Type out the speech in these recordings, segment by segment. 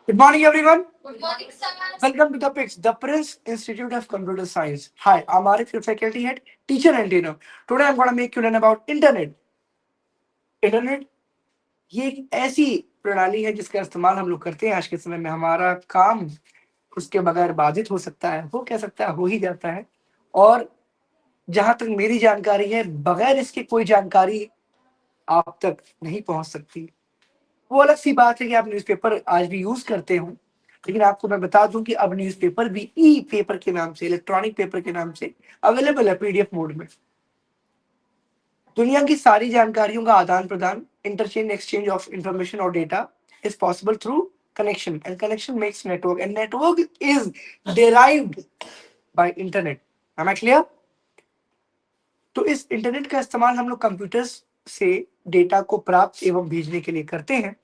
Good morning, everyone. Welcome to the PICS, the Prince Institute of Computer Science. Hi, I'm Arif, your faculty head, teacher and trainer. Today I'm going to make you learn about internet. Internet ये एक ऐसी प्रणाली है जिसका इस्तेमाल हम लोग करते हैं आज के समय में। हमारा काम उसके बगैर बाधित हो सकता है, हो कह सकता है, हो ही जाता है। और जहां तक मेरी जानकारी है, बगैर इसके कोई जानकारी आप तक नहीं पहुंच सकती। वो अलग सी बात है कि आप न्यूज़पेपर आज भी यूज करते हो, लेकिन आपको मैं बता दूं कि अब न्यूज़पेपर भी ई पेपर के नाम से, इलेक्ट्रॉनिक पेपर के नाम से अवेलेबल है पीडीएफ मोड में। दुनिया की सारी जानकारियों का आदान प्रदान, इंटरचेंज, एक्सचेंज ऑफ इंफॉर्मेशन और data is possible through connection, and connection makes network, and network is derived by internet. Am I clear? तो इस इंटरनेट का इस्तेमाल हम लोग कंप्यूटर्स से डेटा को प्राप्त एवं भेजने के लिए करते हैं।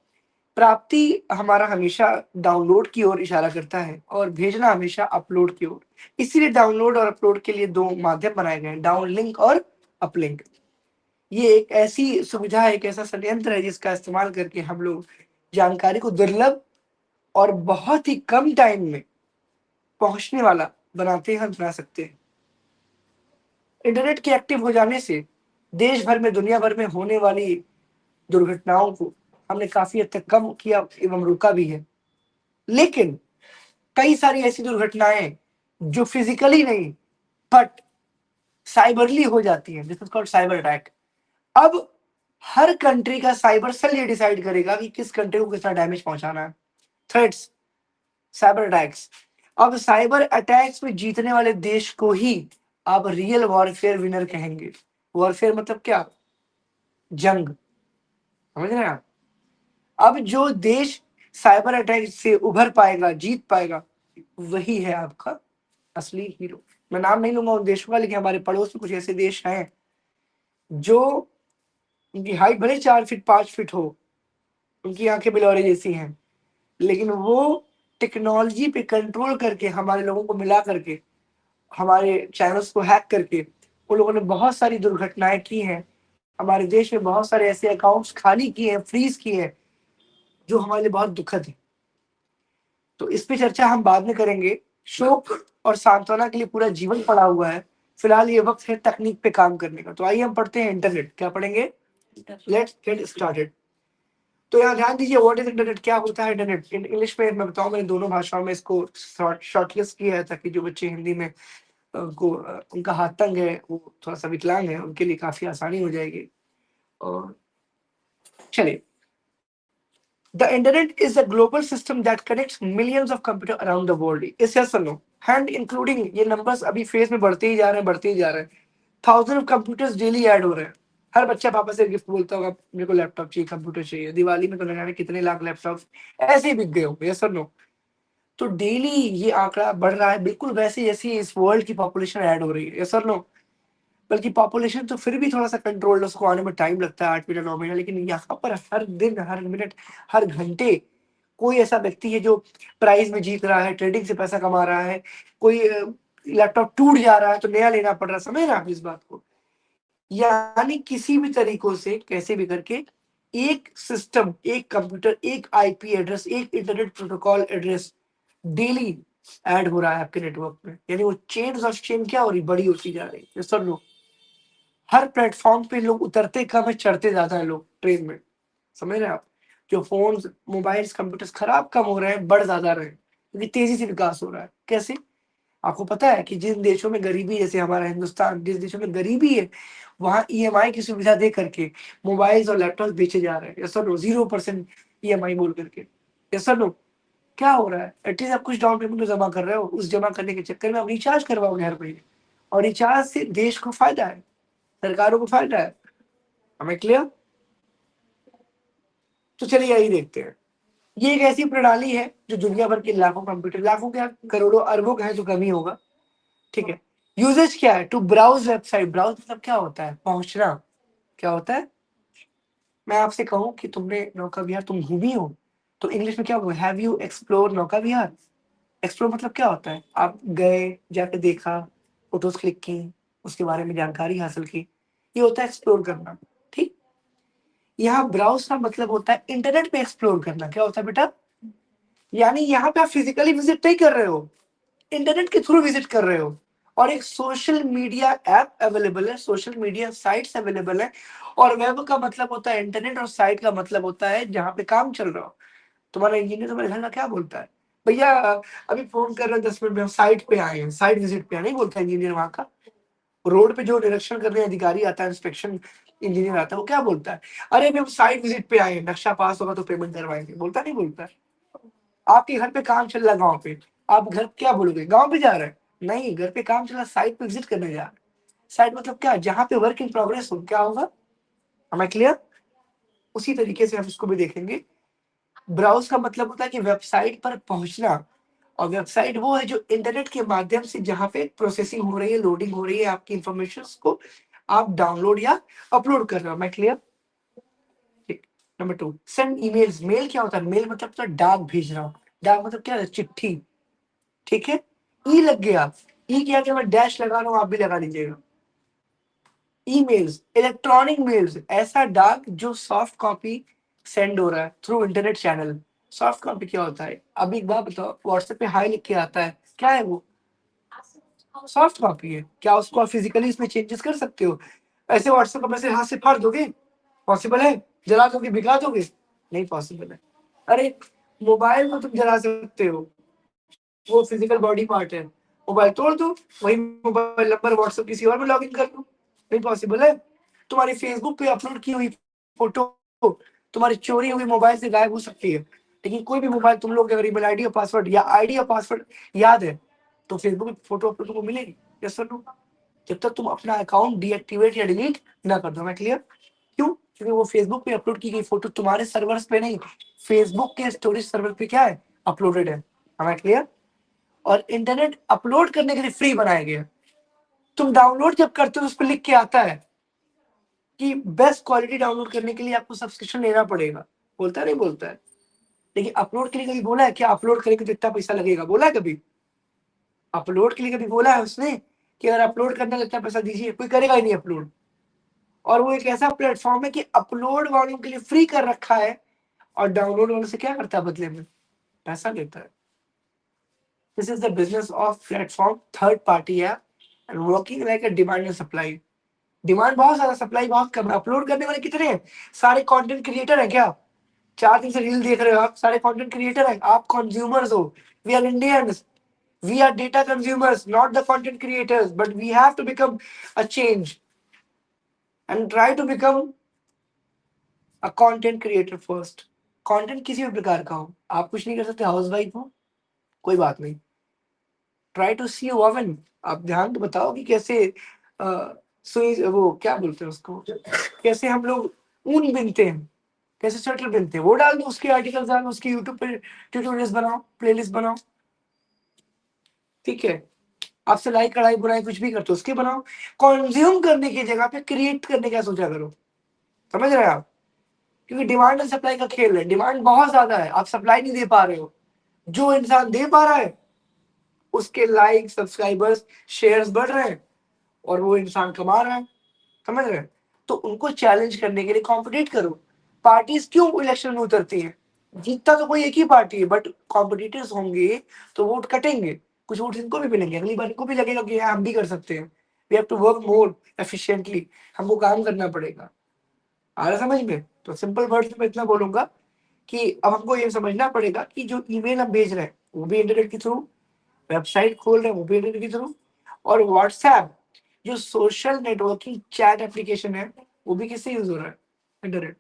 प्राप्ति हमारा हमेशा डाउनलोड की ओर इशारा करता है और भेजना हमेशा अपलोड की ओर। इसीलिए डाउनलोड और अपलोड के लिए दो माध्यम बनाए गए हैं, डाउन लिंक और अपलिंक। ये एक ऐसी सुविधा है, एक ऐसा संयंत्र है जिसका इस्तेमाल करके हम लोग जानकारी को दुर्लभ और बहुत ही कम टाइम में पहुंचने वाला बनाते हैं, बना सकते हैं। इंटरनेट के एक्टिव हो जाने से देश भर में, दुनिया भर में होने वाली दुर्घटनाओं को हमने काफी हद तक कम किया एवं रोका भी है। लेकिन कई सारी ऐसी दुर्घटनाएं जो फिजिकली नहीं बट साइबरली हो जाती हैं, this is called cyber attack. अब हर कंट्री का साइबर सेल ये डिसाइड करेगा कि किस कंट्री को कितना डैमेज पहुंचाना है। Threats, cyber attacks. अब साइबर अटैक्स में जीतने वाले देश को ही अब रियल वॉरफेयर विनर कहेंगे। वॉरफेयर मतलब क्या? जंग, समझ रहे हैं आप? अब जो देश साइबर अटैक से उभर पाएगा, जीत पाएगा, वही है आपका असली हीरो। मैं नाम नहीं लूंगा उन देशों का, लेकिन हमारे पड़ोस में कुछ ऐसे देश हैं जो, उनकी हाइट भले 4 फीट 5 फीट हो, उनकी आंखें बिलौरे जैसी हैं, लेकिन वो टेक्नोलॉजी पे कंट्रोल करके, हमारे लोगों को मिला करके, हमारे चैनल्स को हैक करके, उन लोगों ने बहुत सारी दुर्घटनाएं की हैं। हमारे देश में बहुत सारे ऐसे अकाउंट्स खाली किए हैं, फ्रीज किए हैं, जो हमारे लिए बहुत दुखद है। तो इस पे चर्चा हम बाद में करेंगे। शोक और सांत्वना के लिए पूरा जीवन पड़ा हुआ है। फिलहाल ये वक्त है तकनीक पे काम करने का। तो आइए हम पढ़ते हैं इंटरनेट। क्या पढ़ेंगे? Let's get started. तो यहाँ ध्यान दीजिए, व्हाट इज इंटरनेट, क्या होता है इंटरनेट। इंग्लिश में मैं बताऊं, मैंने दोनों भाषाओं में इसको शॉर्टलिस्ट किया है, ताकि जो बच्चे हिंदी में उनका हाथ तंग है, वो थोड़ा सा विकलांग है, उनके लिए काफी आसानी हो जाएगी। और चलिए, The internet is a global system that connects millions of computers around the world. Is yes or no? And including ये numbers अभी फेज में बढ़ते ही जा रहे हैं, बढ़ते ही जा रहे हैं। Thousand of computers daily add हो रहे हैं। हर बच्चा पापा से गिफ्ट बोलता होगा, मेरे को लैपटॉप चाहिए, कंप्यूटर चाहिए। दिवाली में तो न जाने कितने लाख लैपटॉप ऐसे ही बिक गए होंगे। यस और नो? तो डेली ये आंकड़ा बढ़ रहा है, बिल्कुल वैसे जैसे इस वर्ल्ड की पॉपुलेशन ऐड हो रही है। यस और नो? बल्कि पॉपुलेशन तो फिर भी थोड़ा सा कंट्रोल है, उसको आने में टाइम लगता है, 8 महीना 9 महीना। लेकिन यहाँ पर हर दिन, हर मिनट, हर घंटे कोई ऐसा व्यक्ति है जो प्राइज में जीत रहा है, ट्रेडिंग से पैसा कमा रहा है। कोई लैपटॉप टूट जा रहा है तो नया लेना पड़ रहा है। समझ रहे हैं आप इस बात को? यानी किसी भी तरीकों से, कैसे भी करके, एक सिस्टम, एक कंप्यूटर, एक आईपी एड्रेस, एक internet protocol address daily add हो रहा है आपके नेटवर्क में। यानी वो चेन ऑफ चेन क्या हो रही, बड़ी होती जा रही है। सब लोग, हर प्लेटफॉर्म पे लोग उतरते कम है, चढ़ते ज्यादा है लोग ट्रेन में। समझ रहे हैं आप? जो फोन, मोबाइल्स, कंप्यूटर्स खराब कम हो रहे हैं, बढ़ ज्यादा रहे हैं, क्योंकि तेजी से विकास हो रहा है। कैसे? आपको पता है कि जिन देशों में गरीबी, जैसे हमारा हिंदुस्तान, जिस देशों में गरीबी है, वहां ईएमआई की सुविधा दे करके मोबाइल्स और लैपटॉप बेचे जा रहे हैं। यस और नो? 0% ईएमआई बोल करके। यस और नो? क्या हो रहा है? एटलीस्ट आप कुछ डाउन पेमेंट तो जमा कर रहे हो, उस जमा करने के चक्कर में आप रिचार्ज करवाओगे हर महीने, और रिचार्ज से देश को फायदा है, सरकारों को फायदा है। हमें क्लियर? तो चलिए यही देखते हैं। ये एक ऐसी प्रणाली है जो दुनिया भर के लाखों कंप्यूटर, लाखों क्या, करोड़ों अरबों का है, तो कम ही होगा। ठीक है। यूजेज क्या है? To browse website. ब्राउज मतलब क्या होता है? पहुंचना। क्या होता है? मैं आपसे कहूं कि तुमने नौका विहार, तुम घूमी हो, तो इंग्लिश में क्या होगा? हैव यू एक्सप्लोर नौका विहार? एक्सप्लोर मतलब क्या होता है? आप गए, जाके देखा, फोटोज क्लिक की, उसके बारे में जानकारी हासिल की, ये होता है एक्सप्लोर करना। ठीक। यहाँ ब्राउज का मतलब होता है इंटरनेट पे एक्सप्लोर करना। क्या होता है बेटा? यानी यहाँ पे आप फिजिकली विजिट नहीं कर रहे हो, इंटरनेट के थ्रू विजिट कर रहे हो। और एक सोशल मीडिया ऐप अवेलेबल है, सोशल मीडिया साइट्स अवेलेबल है। और वेब का मतलब होता है इंटरनेट, और साइट का मतलब होता है जहाँ पे काम चल रहा हो। तुम्हारा इंजीनियर तुम्हारे घर का क्या बोलता है? भैया अभी फोन कर रहे हैं 10 मिनट में, हम साइट पे आए हैं, साइट विजिट पे आए, नहीं बोलता इंजीनियर वहां का। रोड पे जो निरीक्षण करने अधिकारी आता है, इंस्पेक्शन इंजीनियर आता है, वो क्या बोलता है? अरे अभी हम साइट विजिट पे आए हैं, नक्शा पास होगा तो पेमेंट करवाएंगे, बोलता नहीं बोलता? आपके घर पे काम चल रहा है गाँव पे, आप घर क्या बोलोगे, गाँव पे जा रहे हैं? नहीं, घर पे काम चल रहा है, साइट पे विजिट करने जा रहे हैं। साइट मतलब क्या? जहाँ पे वर्क इन प्रोग्रेस हो, क्या होगा? हमें क्लियर? उसी तरीके से हम इसको भी देखेंगे। ब्राउज का मतलब होता है कि वेबसाइट पर पहुंचना, और वेबसाइट वो है जो इंटरनेट के माध्यम से जहाँ पे प्रोसेसिंग हो रही है, लोडिंग हो रही है, आपकी इंफॉर्मेशन को आप डाउनलोड या अपलोड कर रहे हो। मैं क्लियर? ठीक। Number 2, send emails. मेल क्या होता है? मेल मतलब तो डाक भेज रहा हूँ। डाक मतलब क्या है? चिट्ठी। ठीक है। ई लग गया, ई क्या कि मैं डैश लगा रहा हूँ, आप भी लगा लीजिएगा। ईमेल्स, इलेक्ट्रॉनिक मेल्स, ऐसा डाक जो सॉफ्ट कॉपी सेंड हो रहा है through internet channel. Soft copy क्या होता है? अभी एक बात बताओ, व्हाट्सएप पे हाई लिख के आता है, क्या है वो? सॉफ्ट कॉपी है। क्या उसको आप फिजिकली इसमें चेंजेस कर सकते हो? ऐसे व्हाट्सएप को मैसेज हाथ से फाड़ दोगे? पॉसिबल है? जला दोगे, भिगा दोगे? नहीं पॉसिबल है। अरे मोबाइल को तुम जला सकते हो, वो फिजिकल बॉडी पार्ट है। मोबाइल तोड़ दो, वही मोबाइल नंबर व्हाट्सएप किसी और में लॉग इन कर दो, नहीं पॉसिबल है। तुम्हारी फेसबुक पे अपलोड की हुई फोटो तुम्हारी चोरी हुई मोबाइल से गायब हो सकती है, लेकिन कोई भी मोबाइल तुम लोग अगर ईमेल आईडी और पासवर्ड या आईडी और पासवर्ड याद है तो फेसबुक पे फोटो अपलोड तुमको मिलेगी। यस और नो? जब तक तुम अपना अकाउंट डीएक्टिवेट या डिलीट ना कर दो। मैं क्लियर? क्यों? क्योंकि वो फेसबुक पे अपलोड की गई फोटो तुम्हारे सर्वर्स पे नहीं, फेसबुक के स्टोरेज सर्वर पे क्या है? अपलोडेड है। हमें क्लियर? और इंटरनेट अपलोड करने के लिए फ्री बनाया गया है। तुम डाउनलोड जब करते हो तो उस पर लिख के आता है कि बेस्ट क्वालिटी डाउनलोड करने के लिए आपको सब्सक्रिप्शन लेना पड़ेगा, बोलता है नहीं बोलता है? लेकिन अपलोड के लिए कभी बोला है क्या अपलोड करेंगे तो इतना पैसा लगेगा? बोला है कभी? अपलोड के लिए कभी बोला है उसने कि अगर अपलोड करने का इतना पैसा दीजिए? कोई करेगा ही नहीं अपलोड। और वो एक ऐसा प्लेटफॉर्म है कि अपलोड वालों के लिए फ्री कर रखा है, और डाउनलोड वालों से क्या करता है बदले में? पैसा लेता है। This is the business of platform, third party app, and working like a demand and supply. Demand बहुत ज्यादा, सप्लाई बहुत कम है। अपलोड करने वाले कितने हैं? सारे कंटेंट क्रिएटर हैं क्या? 4 दिन से रील देख रहे हो आप, सारे कंटेंट क्रिएटर हैं, आप कंज्यूमर्स हो। We are Indians, we are data consumers, not the content creators, but we have to become a change and try to become a content creator first. Content किसी भी प्रकार का हो, आप कुछ नहीं कर सकते, हाउस वाइफ हो, कोई बात नहीं, ट्राई टू सी ओवन। आप ध्यान तो बताओ कि कैसे सुई, वो क्या बोलते हैं उसको, कैसे हम लोग ऊन बिनते हैं, कैसे स्वेटर बिनते हैं, वो डाल दो, उसके आर्टिकल्स डालो, उसके यूट्यूब पे ट्यूटोरियल्स बनाओ, प्लेलिस्ट बनाओ। ठीक है? आप सिलाई कढ़ाई बुनाई कुछ भी करते हो उसके बनाओ। कंज्यूम करने की जगह पे क्रिएट करने का सोचा करो। समझ रहे हैं आप? क्योंकि डिमांड एंड सप्लाई का खेल है, डिमांड बहुत ज्यादा है, आप सप्लाई नहीं दे पा रहे हो। जो इंसान दे पा रहा है उसके लाइक, सब्सक्राइबर्स, शेयर्स बढ़ रहे हैं, और वो इंसान कमा रहा है। समझ रहे हैं? तो उनको चैलेंज करने के लिए कॉम्पिटिट करो। पार्टीज क्यों इलेक्शन में उतरती है? जीतता तो कोई एक ही पार्टी है, बट कॉम्पिटिटर्स होंगे तो वोट कटेंगे, कुछ वोट इनको भी मिलेंगे, अगली बार इनको भी लगेगा कि हाँ, हम भी कर सकते हैं। We have to work more efficiently, हमको काम करना पड़ेगा। आ रहा समझ में? तो सिंपल वर्ड्स में इतना बोलूंगा कि अब हमको ये समझना पड़ेगा कि जो ईमेल हम भेज रहे हैं वो भी इंटरनेट के थ्रू, वेबसाइट खोल रहे हैं वो भी इंटरनेट के थ्रू, और व्हाट्सएप जो सोशल नेटवर्किंग चैट एप्लीकेशन है वो भी किससे यूज हो रहा है? इंटरनेट।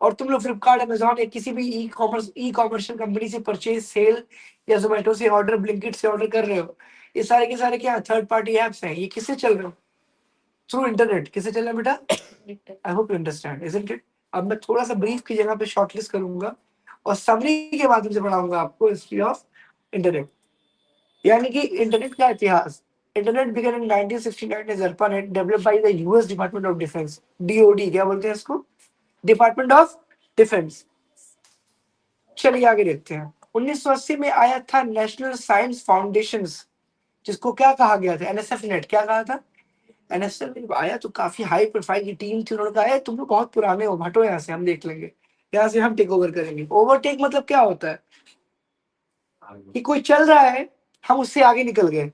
और तुम लोग फ्लिपकार्ट, अमेजोन या किसी भी ई कॉमर्शियल कंपनी से परचेज, सेल या जोमेटो से ऑर्डर, ब्लिंकिट से ऑर्डर कर रहे हो, ये सारे के सारे क्या थर्ड पार्टी एप्स हैं? ये किससे चल रहे हो? Through internet. किससे चल रहा है बेटा? I hope you understand, isn't it? अब मैं थोड़ा सा ब्रीफ की जगह पे शॉर्टलिस्ट करूंगा और समरी के माध्यम से पढ़ाऊंगा आपको हिस्ट्री ऑफ इंटरनेट, यानी कि इंटरनेट का इतिहास। Internet began in 1969 as ARPANET, developed by the US department of defence, DOD, क्या बोलते हैं इसको? Department of defence. चलिए आगे देखते हैं। 1980 में आया था नेशनल साइंस फाउंडेशन, जिसको क्या कहा गया था? NSF net. क्या कहा था? एनएसएफ जब आया तो काफी हाई प्रोफाइल की टीम थी, उन्होंने कहा तुम लोग बहुत पुराने हो, हटो यहाँ से, हम देख लेंगे। यहाँ से हम टेक ओवर करेंगे। ओवरटेक मतलब क्या होता है कि कोई चल रहा है, हम उससे आगे निकल गए।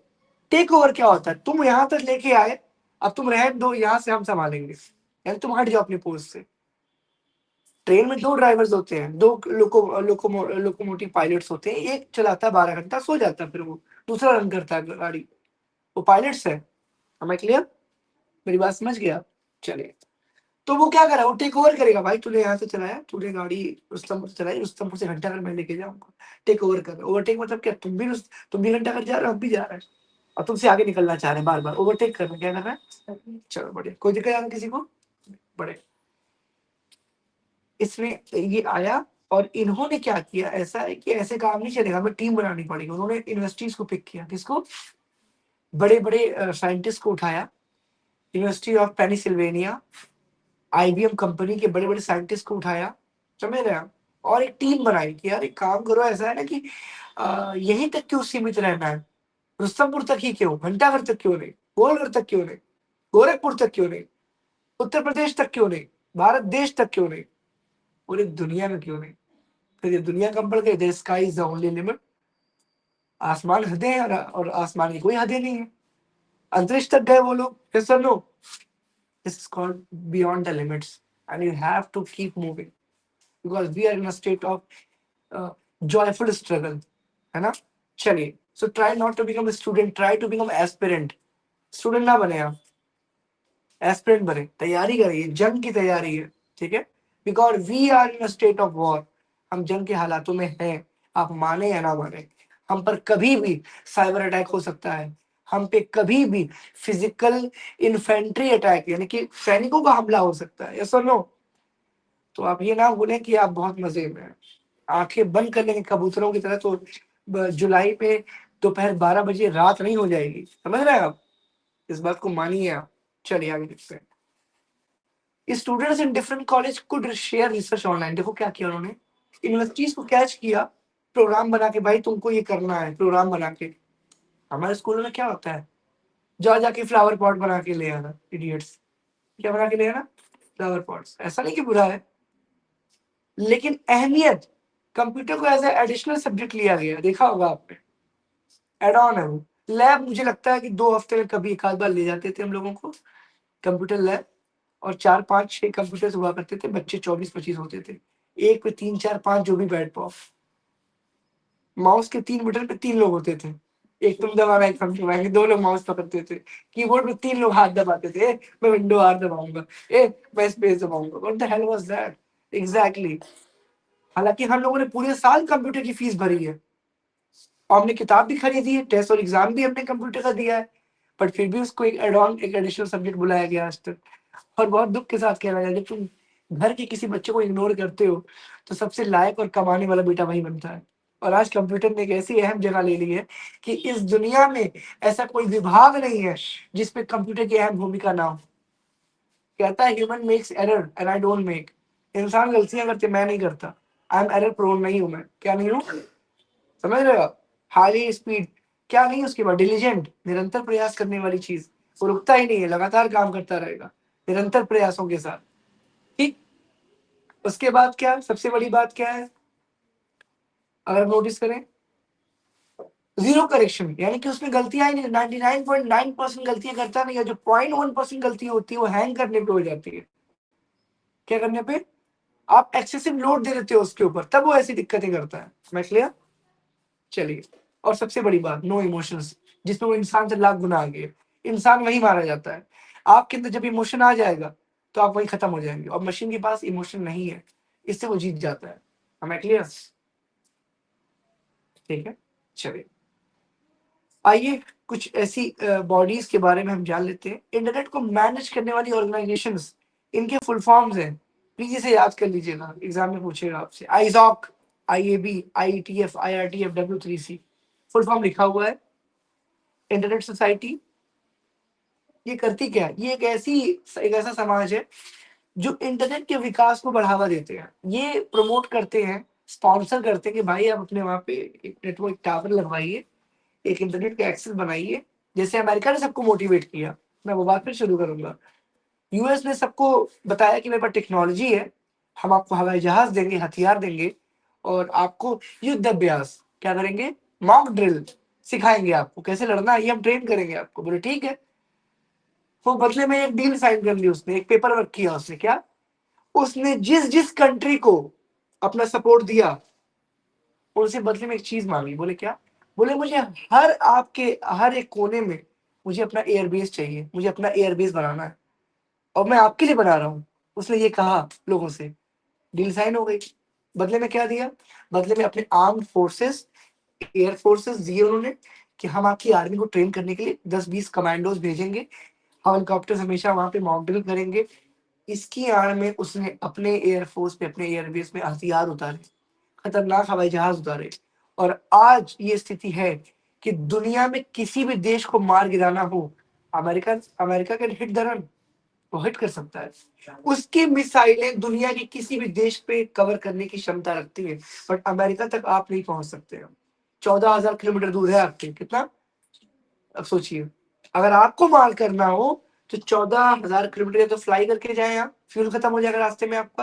टेक ओवर क्या होता है, तुम यहाँ तक लेके आए, अब तुम रहने दो, यहाँ से हम संभालेंगे, यानी तुम हट जाओ अपनी पोस्ट से। ट्रेन में दो ड्राइवर्स होते हैं, दो लोकोमोटिव पायलट्स होते हैं, एक चलाता है 12 घंटा, सो जाता है, फिर वो दूसरा रन करता है गाड़ी, वो पायलट्स है। हमें क्लियर, मेरी बात समझ गया? चलिए, तो वो क्या करा, वो टेक ओवर करेगा। भाई तूने यहाँ से चलाया, तूने गाड़ी रुस्तमपुर से चलाई, रुस्तमपुर से घंटा घर मैं लेके जाऊंगा। टेक ओवर कर, ओवरटेक मतलब क्या, तुम भी घंटा घर जा रहे हो, हम भी जा रहे हैं, और तुमसे आगे निकलना चाह रहे हैं, बार बार ओवरटेक करना, क्या करना है। चलो बढ़िया, कोई दिक्कत है किसी को? बड़े इसमें ये आया, और इन्होंने क्या किया, ऐसा है कि ऐसे काम नहीं चलेगा, हमें टीम बनानी पड़ेगी। उन्होंने यूनिवर्सिटीज को पिक किया, किसको, बड़े बड़े साइंटिस्ट को उठाया, university of Pennsylvania, IBM company के बड़े बड़े साइंटिस्ट को उठाया, समझ रहे हैं आप? और एक टीम बनाई कि यार एक काम करो, ऐसा है ना कि यहीं तक क्यों सीमित रहना है, रुस्तमपुर तक ही क्यों, घंटाघर तक क्यों नहीं, गोलघर तक क्यों नहीं, गोरखपुर तक क्यों नहीं, उत्तर प्रदेश तक क्यों नहीं, भारत देश तक क्यों नहीं, पूरी दुनिया में क्यों नहीं? फिर ये दुनिया कम पड़ गई, the sky is the only limit. आसमान हदें हैं, और आसमान की कोई हदें नहीं है। अंतरिक्ष तक गए वो लोग, yes or no? This is called beyond the limits, and you have to keep moving because we are in a state of joyful struggle, है ना? चलिए, so try not to become a student, try to become aspirant। Student ना बने आप, aspirant बने, तैयारी करिए, जंग की तैयारी है, ठीक है? Because we are in state of war, हम जंग के हालातों में हैं, आप माने या ना माने। हम पर कभी भी साइबर अटैक हो सकता है, हम पे कभी भी फिजिकल इन्फेंट्री अटैक यानी कि सैनिकों का हमला हो सकता है, यस और नो? तो आप ये ना बोले कि आप बहुत मजे में हैं, आंखें बंद कर लेंगे कबूतरों की तरह, तो जुलाई पे दोपहर 12 बजे रात नहीं हो जाएगी, समझ रहे हैं आप? इस बात को मानिए आप। चलिए आगे देखते हैं। Students in different college could share research online. देखो क्या किया उन्होंने, यूनिवर्सिटीज को कैच किया, प्रोग्राम बना के, भाई तुमको ये करना है, प्रोग्राम बना के। हमारे स्कूल में क्या होता है, जा जाके फ्लावर पॉट बना के ले आना, इडियट्स। क्या बना के ले आना, फ्लावर पॉट्स। ऐसा नहीं कि बुरा है, लेकिन अहमियत, कंप्यूटर को एज एडिशनल सब्जेक्ट लिया गया, देखा होगा आपने, एड ऑन है वो। लैब मुझे लगता है कि 2 हफ्ते में कभी एक आध बार ले जाते थे हम लोगों को कंप्यूटर लैब, और 4 5 6 कंप्यूटर हुआ करते थे, बच्चे 24 25 होते थे, एक पे 3 4 5 जो भी बैठ पाओ। माउस के 3 बटन पे 3 लोग होते थे, एक तुम दबाना, एक हम दबाएंगे, 2 लोग माउस पकड़ते थे। कीबोर्ड पे 3 लोग हाथ दबाते थे, मैं विंडो आर दबाऊंगा, मैं स्पेस दबाऊंगा। What the hell was that exactly? हालांकि हम लोगों ने पूरे साल कंप्यूटर की फीस भरी है, और हमने किताब भी खरीदी है, टेस्ट और एग्जाम भी हमने कंप्यूटर का दिया है, बट फिर भी उसको एक एड ऑन, एक एडिशनल सब्जेक्ट बुलाया गया आज तक। और बहुत दुख के साथ कहना है, जब तुम घर के किसी बच्चे को इग्नोर करते हो, तो सबसे लायक और कमाने वाला बेटा वही बनता है। और आज कंप्यूटर ने एक ऐसी अहम जगह ले ली है कि इस दुनिया में ऐसा कोई विभाग नहीं है जिसपे कंप्यूटर की अहम भूमिका ना हो। कहता है human makes error and I don't make. इंसान गलतियां करते, मैं नहीं करता। आई एम एरर प्रोन नहीं हूं मैं, क्या नहीं हूं, समझ रहे हो? हाई स्पीड, क्या नहीं उसके बाद, डिलीजेंट, निरंतर प्रयास करने वाली चीज, वो रुकता ही नहीं है, लगातार काम करता रहेगा निरंतर प्रयासों के साथ, ठीक? उसके बाद क्या, सबसे बड़ी बात क्या है, अगर नोटिस करें, जीरो करेक्शन, यानी कि उसमें गलतियां ही नहीं, 99.9% गलतियां करता नहीं है, जो 0.1% गलती होती है वो हैंग करने पे हो जाती है। क्या करने पे? आप एक्सेसिव लोड दे देते हो उसके ऊपर, तब वो ऐसी दिक्कतें करता है। मैं क्लियर? चलिए, और सबसे बड़ी बात, नो इमोशंस, जिसमें वो इंसान से लाख गुना आगे, इंसान वही मारा जाता है। आपके अंदर जब इमोशन आ जाएगा, तो आप वही खत्म हो जाएंगे, और मशीन के पास इमोशन नहीं है, इससे वो जीत जाता है। हमें क्लियर? ठीक है, चलिए आइए कुछ ऐसी बॉडीज के बारे में हम जान लेते हैं। इंटरनेट को मैनेज करने वाली ऑर्गेनाइजेशंस, इनके फुल फॉर्म्स हैं, प्लीज इसे याद कर लीजिएगा, एग्जाम में पूछेगा आपसे। आईजॉक, आईएबी, आईटीएफ, आईआरटीएफ, डब्ल्यू3सी, फुल फॉर्म लिखा हुआ है। इंटरनेट सोसाइटी ये करती क्या है, ये एक ऐसा समाज है जो इंटरनेट के विकास को बढ़ावा देते हैं। ये प्रमोट करते हैं, स्पॉन्सर करते हैं कि भाई आप अपने वहां पे एक नेटवर्क टावर लगवाइए, एक इंटरनेट का एक्सेस बनाइए। जैसे अमेरिका ने सबको मोटिवेट किया, मैं वो बात फिर शुरू करूंगा। यूएस ने सबको बताया कि मेरे पास टेक्नोलॉजी है, हम आपको हवाई जहाज देंगे, हथियार देंगे और आपको युद्ध अभ्यास क्या करेंगे, मॉक ड्रिल सिखाएंगे, आपको कैसे लड़ना है ये हम ट्रेन करेंगे आपको। बोले ठीक है। वो बदले में एक डील साइन कर ली उसने, एक पेपर वर्क किया उसने। क्या? उसने जिस जिस कंट्री को अपना सपोर्ट दिया उनसे बदले में एक चीज मांगी। बोले क्या? बोले मुझे हर आपके हर एक कोने में मुझे अपना एयरबेस चाहिए, मुझे अपना एयरबेस बनाना है और मैं आपके लिए बना रहा हूँ। उसने ये कहा लोगों से, डील साइन हो गई। बदले में क्या दिया? बदले में अपने आर्म्ड फोर्सेस, एयर फोर्सेस दिए उन्होंने कि हम आपकी आर्मी को ट्रेन करने के लिए 10-20 कमांडोज भेजेंगे, हेलीकॉप्टर्स हमेशा वहां पे मॉक ड्रिल करेंगे। इसकी आड़ में उसने अपने एयरफोर्स पे, अपने एयरबेस में हथियार उतारे, खतरनाक हवाई जहाज उतारे। और आज ये स्थिति है कि दुनिया में किसी भी देश को मार गिराना हो, America America can hit the run, वो हिट कर सकता है। उसकी मिसाइलें दुनिया के किसी भी देश पे कवर करने की क्षमता रखती है, बट अमेरिका तक आप नहीं पहुंच सकते हो। 14,000 किलोमीटर दूर है आपके। कितना? अब सोचिए, अगर आपको मार करना हो तो 14,000 किलोमीटर या तो फ्लाई करके जाए, आप फ्यूल खत्म हो जाएगा रास्ते में आपका,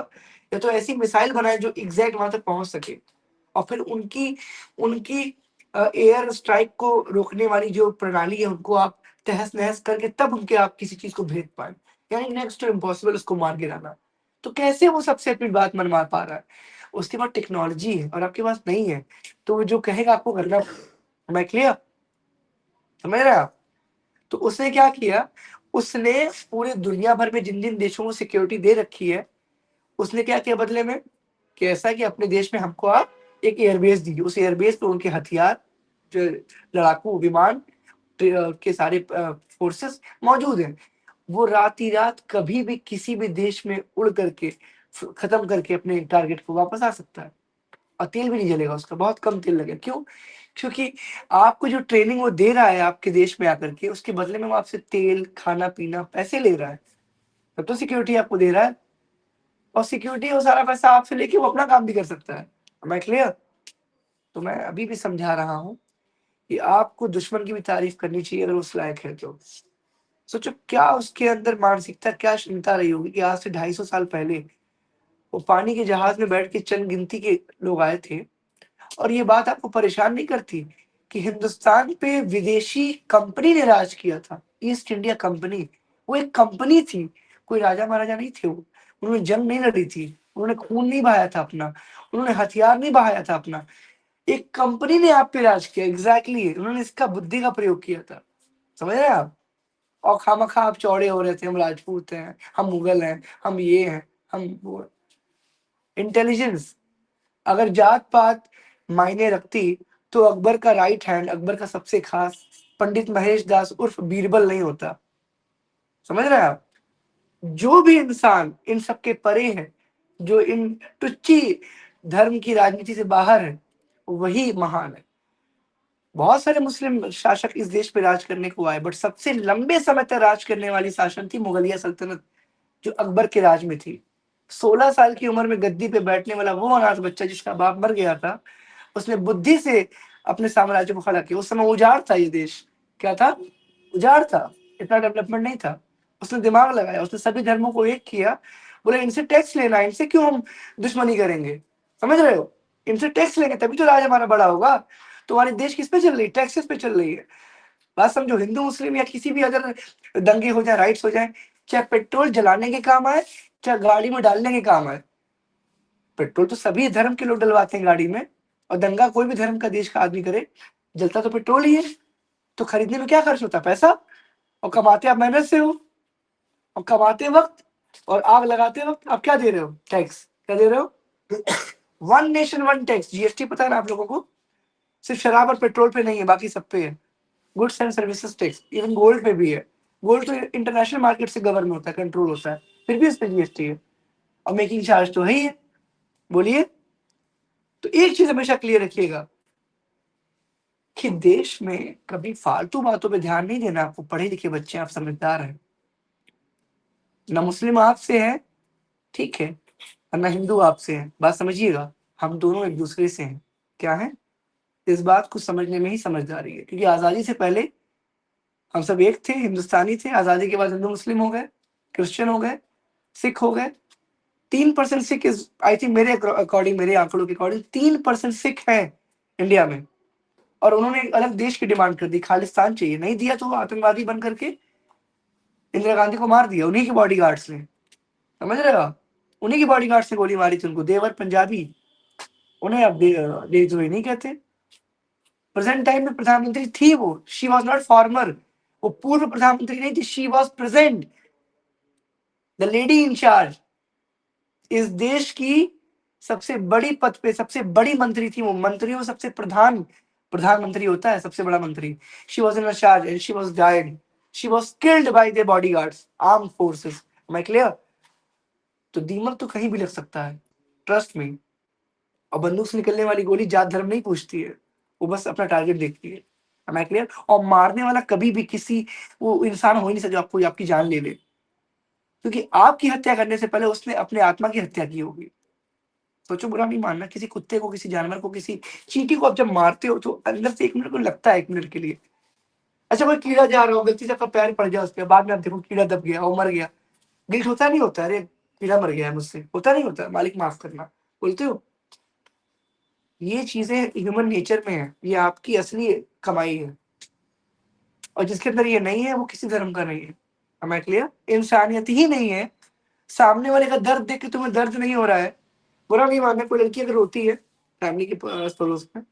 या तो ऐसी मिसाइल बनाए जो एग्जैक्ट वहां तक पहुंच सके। और फिर उनकी उनकी एयर स्ट्राइक को रोकने वाली जो प्रणाली है उनको आप तहस नहस करके तब उनके आप किसी चीज को भेज पाए। यानी नेक्स्ट टू इम्पॉसिबल उसको मार गिराना। तो कैसे वो सबसे अपनी बात मनवा पा रहा है? उसके पास टेक्नोलॉजी है और आपके पास नहीं है, तो वो जो कहेगा आपको करना। मैं क्लियर? समझ रहे हैं आप? तो उसने क्या किया, उसने पूरे दुनिया भर में जिन जिन देशों को सिक्योरिटी दे रखी है, उसने क्या किया बदले में कि ऐसा कि अपने देश में हमको आप एक एयरबेस दी। उस एयरबेस पे उनके हथियार, जो लड़ाकू विमान के सारे फोर्सेस मौजूद हैं। वो रात ही रात कभी भी किसी भी देश में उड़ करके खत्म करके अपने टारगेट को वापस आ सकता है और तेल भी नहीं जलेगा उसका, बहुत कम तेल लगेगा। क्यों? क्योंकि आपको जो ट्रेनिंग वो दे रहा है आपके देश में आकर के, उसके बदले में वो आपसे तेल, खाना पीना, पैसे ले रहा है। तब तो सिक्योरिटी आपको दे रहा है, और सिक्योरिटी वो सारा पैसा आपसे लेके वो अपना काम भी कर सकता है। मैं क्लियर? तो मैं अभी भी समझा रहा हूँ कि आपको दुश्मन की भी तारीफ करनी चाहिए अगर उस लायक है तो। सोचो क्या उसके अंदर मानसिकता, क्या क्षमता रही होगी कि आज से 250 साल पहले वो पानी के जहाज में बैठ के चंद गिनती के लोग आए थे। और ये बात आपको परेशान नहीं करती कि हिंदुस्तान पे विदेशी कंपनी ने राज किया था, ईस्ट इंडिया कंपनी। वो एक कंपनी थी, कोई राजा महाराजा नहीं थे वो। उन्होंने जंग नहीं लड़ी थी, उन्होंने खून नहीं बहाया था अपना, उन्होंने हथियार नहीं बहाया था अपना। एक कंपनी ने आप पे राज किया। एग्जैक्टली उन्होंने इसका बुद्धि का प्रयोग किया था। समझ रहे हैं आप? और खामखा आप चौड़े हो रहे थे, हम राजपूत हैं, हम मुगल हैं, हम ये हैं, हम वो। इंटेलिजेंस, अगर जात पात मायने रखती तो अकबर का राइट हैंड, अकबर का सबसे खास पंडित महेश दास उर्फ बीरबल नहीं होता। समझ रहे हैं आप? जो भी इंसान इन सबके परे है, जो इन टुच्ची धर्म की राजनीति से बाहर है, वही महान है। बहुत सारे मुस्लिम शासक इस देश पे राज करने को आए, बट सबसे लंबे समय तक राज करने वाली शासन थी मुगलिया सल्तनत, जो अकबर के राज में थी। 16 साल की उम्र में गद्दी पे बैठने वाला वो अनाथ बच्चा जिसका बाप मर गया था, उसने बुद्धि से अपने साम्राज्य को खड़ा किया। उस समय उजाड़ था ये देश। क्या था? उजाड़ था, इतना डेवलपमेंट नहीं था। उसने दिमाग लगाया, उसने सभी धर्मों को एक किया। बोले इनसे टैक्स लेना है, इनसे क्यों हम दुश्मनी करेंगे? समझ रहे हो? इनसे टैक्स लेंगे तभी तो राज हमारा बड़ा होगा। तुम्हारी देश किस पे चल रही है? टैक्सेस पे चल रही है। बात समझो, हिंदू मुस्लिम या किसी भी अगर दंगे हो जाए, राइट्स हो जाए, चाहे पेट्रोल जलाने के काम आए, चाहे गाड़ी में डालने के काम आए, पेट्रोल तो सभी धर्म के लोग डलवाते हैं गाड़ी में। और दंगा कोई भी धर्म का देश का आदमी करे, जलता तो पेट्रोल ही है। तो खरीदने में क्या खर्च होता है? पैसा। और कमाते आप मेहनत से हो, और कमाते वक्त और आग लगाते वक्त आप क्या दे रहे हो? टैक्स। क्या दे रहे हो? One nation one tax, GST. पता है ना आप लोगों को? सिर्फ शराब और पेट्रोल पे नहीं है, बाकी सब पे है। Goods and services tax, even gold पे भी है। गोल्ड तो इंटरनेशनल मार्केट से गवर्न होता है, कंट्रोल होता है, फिर भी इस पे जीएसटी है। और मेकिंग चार्ज तो है ही है। बोलिए। तो एक चीज हमेशा क्लियर रखिएगा कि देश में कभी फालतू बातों पे ध्यान नहीं देना। आपको पढ़े लिखे बच्चे, आप समझदार हैं। ना मुस्लिम आपसे है, ठीक है, और ना हिंदू आपसे है। बात समझिएगा, हम दोनों एक दूसरे से हैं। क्या है? इस बात को समझने में ही समझदारी है, क्योंकि आजादी से पहले हम सब एक थे, हिंदुस्तानी थे। आजादी के बाद हिंदू मुस्लिम हो गए, क्रिश्चियन हो गए, सिख हो गए, 3% सिख इज, आई थिंक मेरे अकॉर्डिंग, मेरे आंकड़ों के अकॉर्डिंग 3% सिख हैं इंडिया में, और उन्होंने एक अलग देश की डिमांड कर दी, खालिस्तान चाहिए। नहीं दिया तो वो आतंकवादी बन करके इंदिरा गांधी को मार दिया उन्हीं के बॉडीगार्ड्स ने, समझ रहे हो आप? उन्हीं के बॉडीगार्ड्स ने गोली मारी थी उनको, देवर पंजाबी, उन्हें अब देशद्रोही नहीं कहते। प्रेजेंट टाइम में प्रधानमंत्री थी वो, शी वॉज नॉट फॉर्मर, वो पूर्व प्रधानमंत्री नहीं थी, she was present, the lady in charge. इस देश की सबसे बड़ी पद पे सबसे बड़ी मंत्री थी वो, मंत्रियों में सबसे प्रधानमंत्री होता है सबसे बड़ा मंत्री। She was in charge and she was died, she was killed by the bodyguards, arm forces. मैं क्लियर? तो दीमक तो कहीं भी लग सकता है, ट्रस्ट में। और बंदूक से निकलने वाली गोली जात धर्म नहीं पूछती है, वो बस अपना टारगेट देखती है। मैं क्लियर? और मारने वाला कभी भी किसी वो इंसान हो ही नहीं सकता आपको आपकी जान ले ले, क्योंकि आपकी हत्या करने से पहले उसने अपने आत्मा की हत्या की होगी। सोचो, बुरा नहीं मानना, किसी कुत्ते को, किसी जानवर को, किसी चींटी को आप जब मारते हो तो अंदर से 1 मिनट को लगता है, 1 मिनट के लिए। अच्छा, कोई कीड़ा जा रहा हो, गलती से आपका पैर पड़ जाए उस पर, बाद में आप देखो कीड़ा दब गया, वो मर गया, गिल्ट होता नहीं होता? अरे कीड़ा मर गया है मुझसे, होता नहीं होता? मालिक माफ करना बोलते हो? ये चीजें ह्यूमन नेचर में है, ये आपकी असली कमाई है, और जिसके अंदर ये नहीं है वो किसी धर्म का नहीं है। हमें क्लियर? इंसानियत ही नहीं है। सामने वाले का दर्द देख के तुम्हें दर्द नहीं हो रहा है, बुरा नहीं मानना। कोई लड़की अगर रोती है फैमिली के पड़ोस में,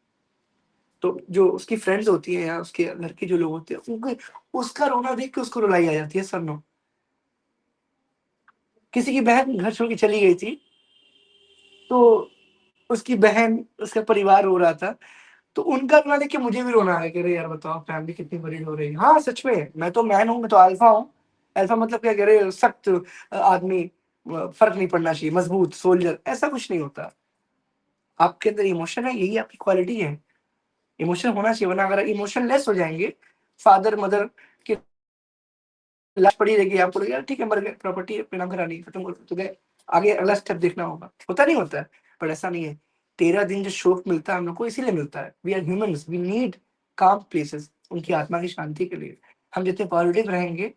तो जो उसकी फ्रेंड्स होती है या उसके घर के जो लोग होते हैं, उनको उसका रोना देख के उसको रुलाई आ जाती है सर नो। किसी की बहन घर छोड़ के चली गई थी, तो उसकी बहन, उसका परिवार रो रहा था, तो उनका रोना देख के मुझे भी रोना आया कि अरे यार बताओ फैमिली कितनी बड़ी हो रही है। हाँ सच में, मैं तो मैन हूँ, मैं तो अल्फा हूँ। अल्फा मतलब क्या कह रहे, सख्त आदमी, फर्क नहीं पड़ना चाहिए, मजबूत सोल्जर, ऐसा कुछ नहीं होता। आपके अंदर इमोशन है, यही आपकी क्वालिटी है। इमोशन होना चाहिए, वरना अगर इमोशन लेस हो जाएंगे, फादर मदर की लाश पड़ी रहेगी, आपको लगेगा ठीक है मर गए, प्रॉपर्टी पे नाम करानी, खत्म कर तो गए, आगे अगला स्टेप देखना होगा। होता नहीं होता है? पर ऐसा नहीं है। 13 दिन जो शोक मिलता है हम लोग को इसीलिए मिलता है, we are humans, we need calm places उनकी आत्मा की शांति के लिए। हम जितने पॉजिटिव रहेंगे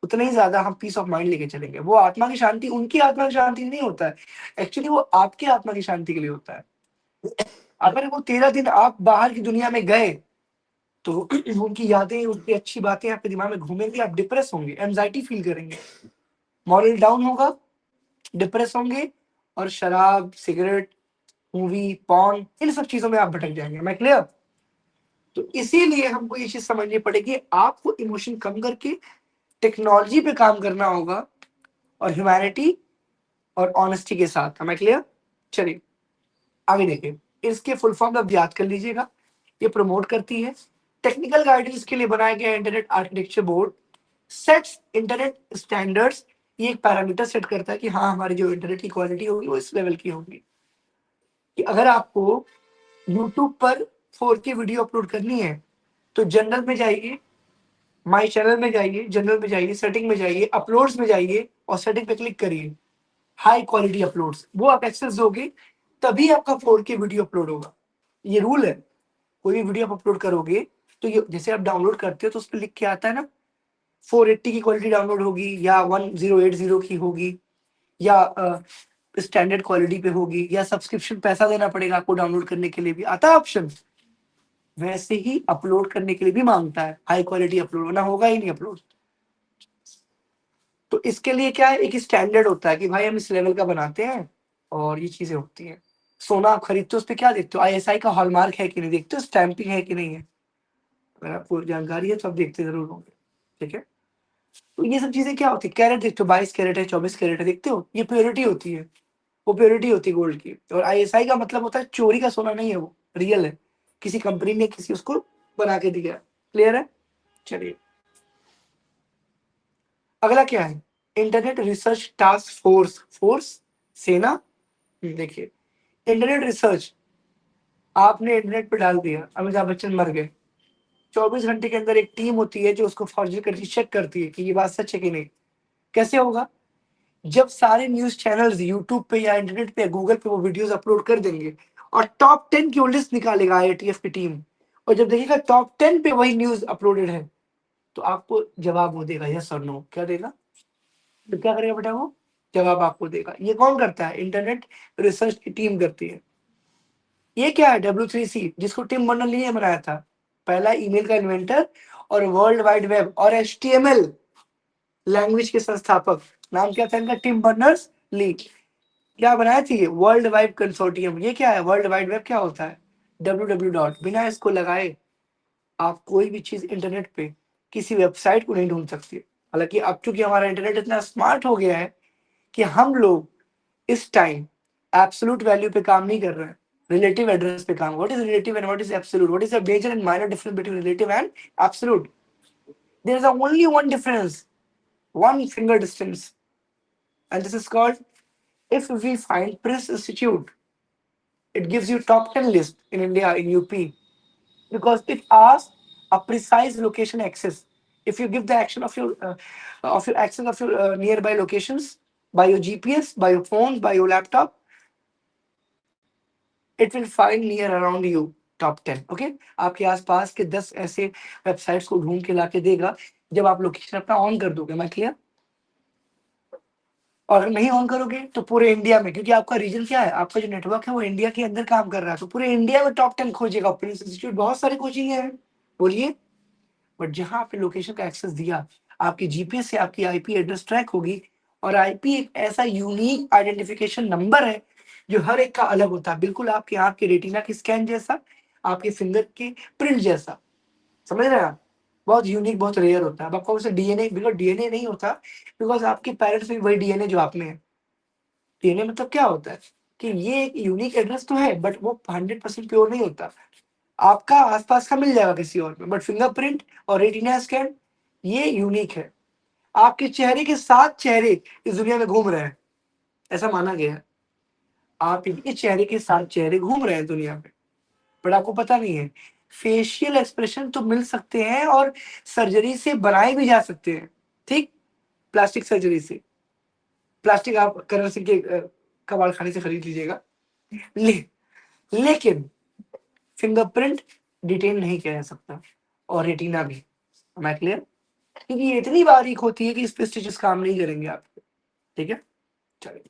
उतना ही ज्यादा हम पीस ऑफ माइंड लेके चलेंगे। वो आत्मा की शांति उनकी आत्मा की शांति नहीं होता है, एक्चुअली वो आपके आत्मा की शांति के लिए होता है। अगर वो 13 दिन आप बाहर की दुनिया में गए, तो उनकी यादें, उनकी अच्छी बातें आपके दिमाग में घूमेंगी, आप डिप्रेस होंगे, एंजाइटी फील करेंगे, मॉरल डाउन होगा, डिप्रेस होंगे, और शराब, सिगरेट, मूवी, पॉर्न, इन सब चीजों में आप भटक जाएंगे। मैं क्लियर? तो इसीलिए हमको ये चीज समझनी पड़ेगी, आपको इमोशन कम करके टेक्नोलॉजी पे काम करना होगा, और ह्यूमैनिटी और ऑनेस्टी के साथ। हमें क्लियर? चलिए आगे देखिए, इसके फुल फॉर्म आप याद कर लीजिएगा। ये प्रमोट करती है टेक्निकल गाइडेंस के लिए बनाया गया internet architecture board, sets internet standards. ये एक पैरामीटर सेट करता है कि हाँ हमारी जो इंटरनेट की क्वालिटी होगी वो इस लेवल की होगी, कि अगर आपको यूट्यूब पर 4K वीडियो अपलोड करनी है तो जनरल में जाइए, माई चैनल में जाइए, जनरल में जाइए, सेटिंग में जाइए, अपलोड्स में जाइए, और सेटिंग पे क्लिक करिए, हाई क्वालिटी अपलोड्स, वो आप एक्सेस दोगे तभी आपका 4K वीडियो अपलोड होगा। ये रूल है। कोई भी वीडियो आप अपलोड करोगे तो ये जैसे आप डाउनलोड करते हो तो उस पर लिख के आता है ना, 480 की क्वालिटी डाउनलोड होगी, या 1080 की होगी, या स्टैंडर्ड क्वालिटी पे होगी, या सब्सक्रिप्शन पैसा देना पड़ेगा आपको डाउनलोड करने के लिए भी आता है ऑप्शन। वैसे ही अपलोड करने के लिए भी मांगता है हाई क्वालिटी अपलोड, वरना होगा ही नहीं अपलोड। तो इसके लिए क्या है, एक स्टैंडर्ड होता है कि भाई हम इस लेवल का बनाते हैं, और ये चीजें होती हैं। सोना आप खरीदते हो उस पर क्या देखते हो, ISI का हॉलमार्क है कि नहीं देखते हो, स्टैंपिंग है कि नहीं है। अगर आपको जानकारी है तो आप देखते जरूर होंगे, ठीक है? तो ये सब चीजें क्या होती है, कैरेट देखते हो, 22 कैरेट है, 24 कैरेट है, देखते हो, ये प्योरिटी होती है, वो प्योरिटी होती है गोल्ड की। और ISI का मतलब होता है चोरी का सोना नहीं है, वो रियल है, किसी कंपनी ने किसी उसको बना के दिया। क्लियर है? चलिए अगला क्या है, internet research task force, force सेना। देखिए इंटरनेट रिसर्च, आपने इंटरनेट पे डाल दिया अमिताभ बच्चन मर गए, 24 घंटे के अंदर एक टीम होती है जो उसको फॉर्जरी करती, चेक करती है कि ये बात सच है कि नहीं। कैसे होगा, जब सारे न्यूज चैनल्स यूट्यूब पे या इंटरनेट पे या गूगल पे वो वीडियोस अपलोड कर देंगे, और टॉप 10 की वो लिस्ट निकालेगा IATF की टीम, और जब देखिएगा टॉप 10 पे वही न्यूज अपलोडेड है, तो आपको जवाब वो देगा यस और नो। क्या देगा? तो क्या करेगा बेटा वो, जवाब आपको देगा। ये कौन करता है? इंटरनेट रिसर्च की टीम करती है। ये क्या है? W3C, जिसको टिम बर्नर ली ने बनाया था, पहला ईमेल का इन्वेंटर और वर्ल्ड वाइड वेब और HTML लैंग्वेज के संस्थापक। नाम क्या था इनका? Tim Berners Lee. क्या बनाया थी? World wide consortium. ये क्या है? वर्ल्ड वाइड वेब क्या होता है? www. बिना इसको लगाए आप कोई भी चीज इंटरनेट पे किसी वेबसाइट को नहीं ढूंढ सकते। हालांकि अब चूंकि हमारा इंटरनेट इतना स्मार्ट हो गया है कि हम लोग इस टाइम एब्सोल्यूट वैल्यू पे काम नहीं कर रहे हैं, रिलेटिव एड्रेस पे काम। What is relative and what is absolute? What is the major and minor difference between relative and absolute? There is only one difference, one finger distance, and this is called, if we find Prince Institute, it gives you top 10 list in India in UP because it asks a precise location access. If you give the action of your access of your nearby locations by your GPS, by your phone, by your laptop, it will find near around you top 10. Okay आपके आसपास के 10 ऐसे websites को ढूंढ के लाके देगा जब आप लोकेशन अपना ऑन कर दोगे। मैं क्लियर? और अगर नहीं ऑन करोगे तो पूरे इंडिया में, क्योंकि आपका रीजन क्या है, आपका जो नेटवर्क है वो इंडिया के अंदर काम कर रहा है, तो पूरे इंडिया में टॉप 10 खोजेगा। प्रिंस इंस्टीट्यूट बहुत सारे कोचिंग है, बोलिए। बट जहां आपने लोकेशन का एक्सेस दिया, आपकी जीपीएस से आपकी आईपी एड्रेस ट्रैक होगी। और आईपी एक ऐसा यूनिक आइडेंटिफिकेशन नंबर है जो हर एक का अलग होता है, बिल्कुल आपकी आंख के रेटिना की स्कैन जैसा, आपके फिंगर के प्रिंट जैसा। समझ रहे हैं आप? बहुत यूनिक, बहुत रेयर होता है। अब आपको उसे डीएनए, बिकॉज डीएनए नहीं होता, बिकॉज आपके पेरेंट्स में वही डीएनए जो आप में है। डीएनए मतलब क्या होता है कि ये एक यूनिक एड्रेस तो है, बट वो 100% प्योर नहीं होता। आपका आसपास का मिल जाएगा किसी और में, बट फिंगरप्रिंट और रेटिना स्कैन ये यूनिक है। आपके चेहरे के 7 चेहरे इस दुनिया में घूम रहे हैं, ऐसा माना गया है। आपके चेहरे के 7 चेहरे घूम रहे हैं दुनिया में, बट आपको पता नहीं है। फेशियल एक्सप्रेशन तो मिल सकते हैं और सर्जरी से बनाए भी जा सकते हैं, ठीक? प्लास्टिक सर्जरी से। प्लास्टिक आप करण सिंह के कबाड़ खाने से खरीद लीजिएगा। ले, लेकिन फिंगरप्रिंट डिटेन नहीं किया जा सकता, और रेटिना भी। मैं क्लियर? क्योंकि ये इतनी बारीक होती है कि इस पे स्टिचेस काम नहीं करेंगे आपके। ठीक है, चलिए।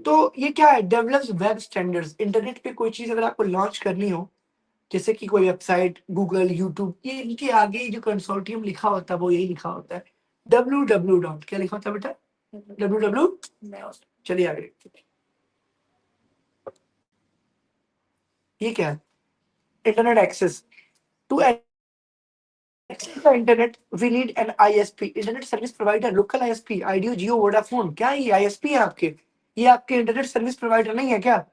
तो ये क्या है? Develops web standards. इंटरनेट पे कोई चीज अगर आपको लॉन्च करनी हो, जैसे कि कोई वेबसाइट, गूगल, यूट्यूब, ये इनके आगे जो कंसोर्टियम लिखा होता है वो यही लिखा होता है, www. क्या लिखा होता है बेटा? www. चलिए आगे। ये क्या है? Internet access. To access the internet we need an ISP, internet service provider. Local ISP, Idea, Jio, Vodafone. क्या ये ISP है आपके? ये आपके इंटरनेट सर्विस प्रोवाइडर नहीं है क्या?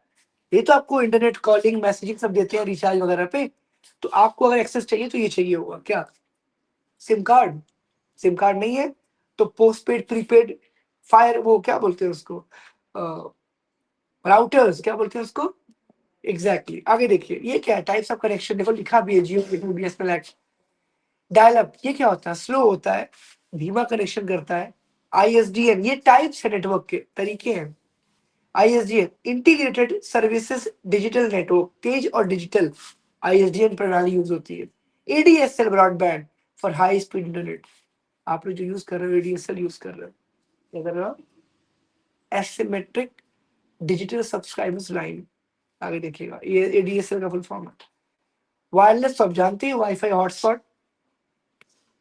ये तो आपको इंटरनेट कॉलिंग, मैसेजिंग सब देते हैं, रिचार्ज वगैरह पे। तो आपको अगर एक्सेस चाहिए तो ये चाहिए होगा क्या? SIM card? सिम कार्ड नहीं है तो पोस्टपेड, प्रीपेड, फायर, वो क्या बोलते हैं उसको, राउटर्स, क्या बोलते हैं उसको? Exactly exactly. आगे देखिए, ये क्या है? Types of connection. देखो लिखा भी है, जियो, BSNL। डायल अप, ये क्या होता है? स्लो होता है, धीमा कनेक्शन करता है। ISDN, ये टाइप्स है, नेटवर्क के तरीके हैं। ISDN integrated services digital network, तेज और डिजिटल ISDN प्रणाली यूज होती है। ADSL broadband for high speed internet. आप लोग जो यूज कर रहे हो ADSL यूज कर रहे हो, क्या कर रहे हो? Asymmetric digital subscribers line. आगे देखिएगा, ये ADSL का फुल फॉर्म है। वायरलेस, आप जानते हैं, वाईफाई हॉटस्पॉट।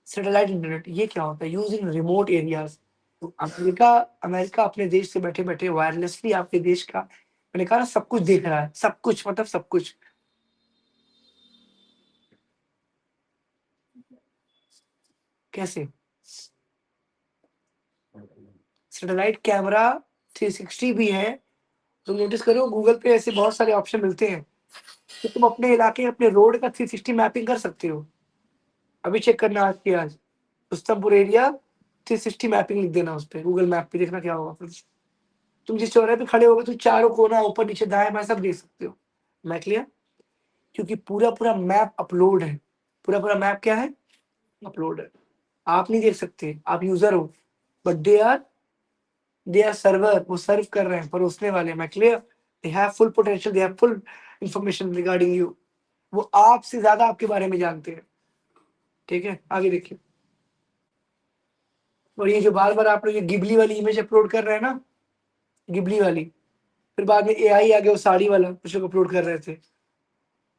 सैटेलाइट इंटरनेट, ये क्या होता है? Use in remote areas. America America अपने देश से बैठे बैठे वायरलेसली आपके देश का, मैंने कहा ना, सब कुछ देख रहा है, सब कुछ मतलब सब कुछ। कैसे? सैटेलाइट कैमरा 360 भी है। तुम नोटिस करो, गूगल पे ऐसे बहुत सारे ऑप्शन मिलते हैं कि तुम अपने इलाके, अपने रोड का 360 मैपिंग कर सकते हो। अभी चेक करना, आज की आज रुस्तमपुर एरिया 360 मैपिंग लिख देना उस पर, गूगल मैप पे, देखना क्या होगा फिर। तुम जिस चौराहे पे खड़े होगे तो चारों कोना, ऊपर नीचे दाएं बाएं सब देख सकते हो। मैं क्लियर? क्योंकि पूरा पूरा मैप अपलोड है। पूरा पूरा मैप क्या है? अपलोड है। आप नहीं देख सकते, आप यूजर हो, बट दे आर सर्वर, वो सर्व कर रहे हैं, परोसने वाले। मैं clear? They have full potential, they have full information regarding you. वो आपसे ज्यादा आपके बारे में जानते हैं। ठीक है, आगे देखिए। और ये जो बार बार आप लोग ये गिबली वाली इमेज अपलोड कर रहे हैं ना, गिबली वाली, फिर बाद में एआई आ गया, वो साड़ी वाला कुछ लोग अपलोड कर रहे थे।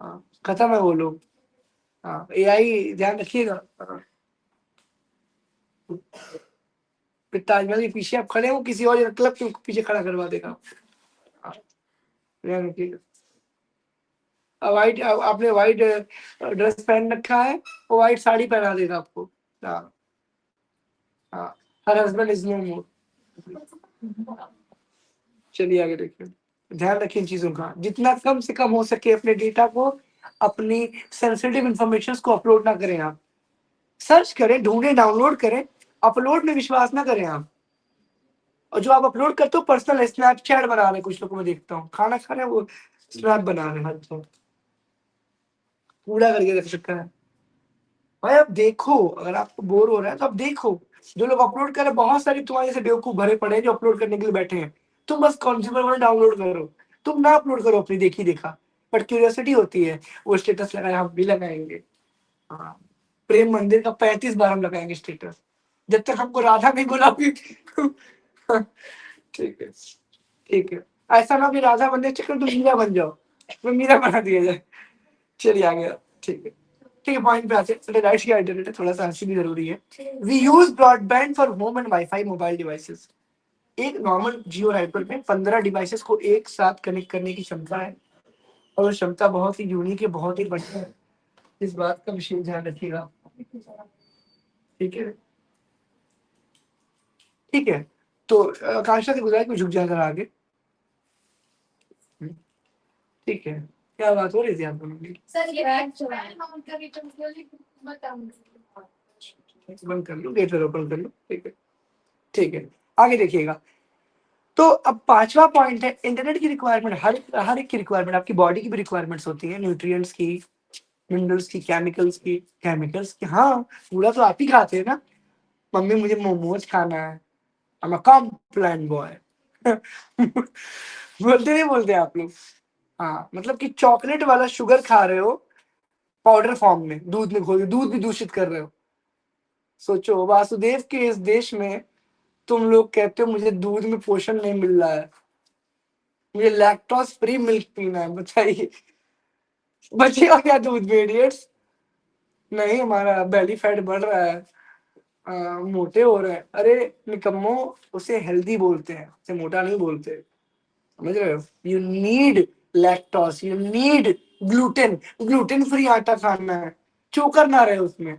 हाँ, खत्म है वो लोग। हाँ, एआई ध्यान रखिएगा। हाँ, फिर ताजमहल के पीछे आप खड़े हो, किसी और क्लब के पीछे खड़ा करवा देगा। हाँ, ध्यान रखिएगा। व्हाइट, आपने व्हाइट ड्रेस पहन रखा है, वो व्हाइट साड़ी पहना देगा आपको। हाँ हाँ, हर हस्बैंड इज नो मोर। चलिए आगे देखिए। ध्यान रखिए इन चीजों का, जितना कम से कम हो सके अपने डेटा को, अपनी सेंसिटिव इंफॉर्मेशन को अपलोड ना करें आप। सर्च करें, ढूंढें, डाउनलोड करें, अपलोड में विश्वास ना करें आप। और जो आप अपलोड करते हो पर्सनल स्नैपचैट बना रहे हैं, कुछ लोग मैं देखता हूँ खाना खा रहे हैं वो स्नैप बना रहे हैं, हर तो कूड़ा करके रख सकता है। भाई आप देखो, अगर आपको बोर हो रहा है तो आप देखो, जो लोग अपलोड कर रहे हैं, बहुत सारी तुम्हारे जैसे बेवकूफ भरे पड़े हैं जो अपलोड करने के लिए बैठे हैं। तुम बस कंज्यूमर वाला डाउनलोड करो, तुम ना अपलोड करो अपनी देखी देखा, बट क्यूरियोसिटी होती है, वो स्टेटस लगाया, हम भी लगाएंगे। हाँ, प्रेम मंदिर का 35 बार हम लगाएंगे स्टेटस, जब तक हमको राधा नहीं बुलाओगी। ठीक है, ठीक है। ऐसा ना भी राधा बनने के चक्कर तुम मीरा बन जाओ, तो मीरा बना दिया जाए। चलिए आ गया। ठीक है, ठीक है, पॉइंट पे आते हैं। राइट की इंटरनेट है, थोड़ा सा हंसी भी जरूरी है। We use broadband for home and wifi mobile devices. एक नॉर्मल जियो राइटर में 15 डिवाइसेस को एक साथ कनेक्ट करने की क्षमता है, और वो क्षमता बहुत ही यूनिक है, बहुत ही बढ़िया है। इस बात का विशेष ध्यान रखिएगा। ठीक है, ठीक है। तो कांक्षा से गुजारिश में झुक जाकर आगे। ठीक है, क्या बात हो रही थी आप दोनों की? बंद कर लो, गेट ओपन कर लो। ठीक है, ठीक है, आगे देखिएगा। तो अब पांचवा पॉइंट है, इंटरनेट की रिक्वायरमेंट, हर एक की रिक्वायरमेंट, आपकी बॉडी की भी रिक्वायरमेंट्स होती है, न्यूट्रिएंट्स की, मिनरल्स की, केमिकल्स की। हाँ, पूरा तो आप ही खाते हैं ना। मम्मी मुझे मोमोज खाना है, I am a Complan boy. बोलते नहीं बोलते आप लोग? हाँ, मतलब कि चॉकलेट वाला शुगर खा रहे हो पाउडर फॉर्म में, दूध में घोल के, दूध भी दूषित कर रहे हो। सोचो, वासुदेव के इस देश में तुम लोग कहते हो मुझे दूध में पोषण नहीं मिल रहा है, मुझे लैक्टोज फ्री मिल्क पीना है। बताइए, बचेगा क्या दूध में इडियट्स? नहीं, हमारा बेली फैट बढ़ रहा है, मोटे हो रहे हैं। अरे निकम्मो, उसे हेल्दी बोलते हैं, उसे मोटा नहीं बोलते। समझ रहे हो? You need lactose, you need gluten, gluten free आटा खाना है, चोकर ना रहे उसमें।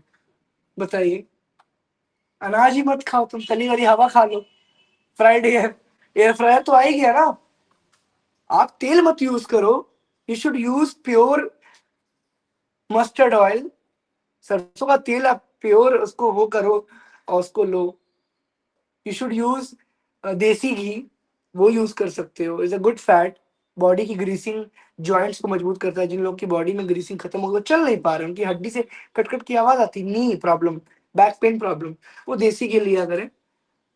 बताइए, अनाज ही मत खाओ, तुम तली वाली हवा खा लो। फ्राइड एयर फ्रायर तो आ ही गया ना। आप तेल मत यूज करो, you should use pure mustard oil, सरसों का तेल, आप प्योर उसको वो करो और उसको लो। यू शुड यूज देसी घी, वो यूज कर सकते हो, is a good fat, body की ग्रीसिंग, जॉइंट्स को मजबूत करता है। जिन लोग की बॉडी में ग्रीसिंग खत्म हो गई, चल नहीं पा रहे, उनकी हड्डी से कटकट की आवाज आती, नी प्रॉब्लम, बैक पेन प्रॉब्लम, वो देसी घी लिया करें,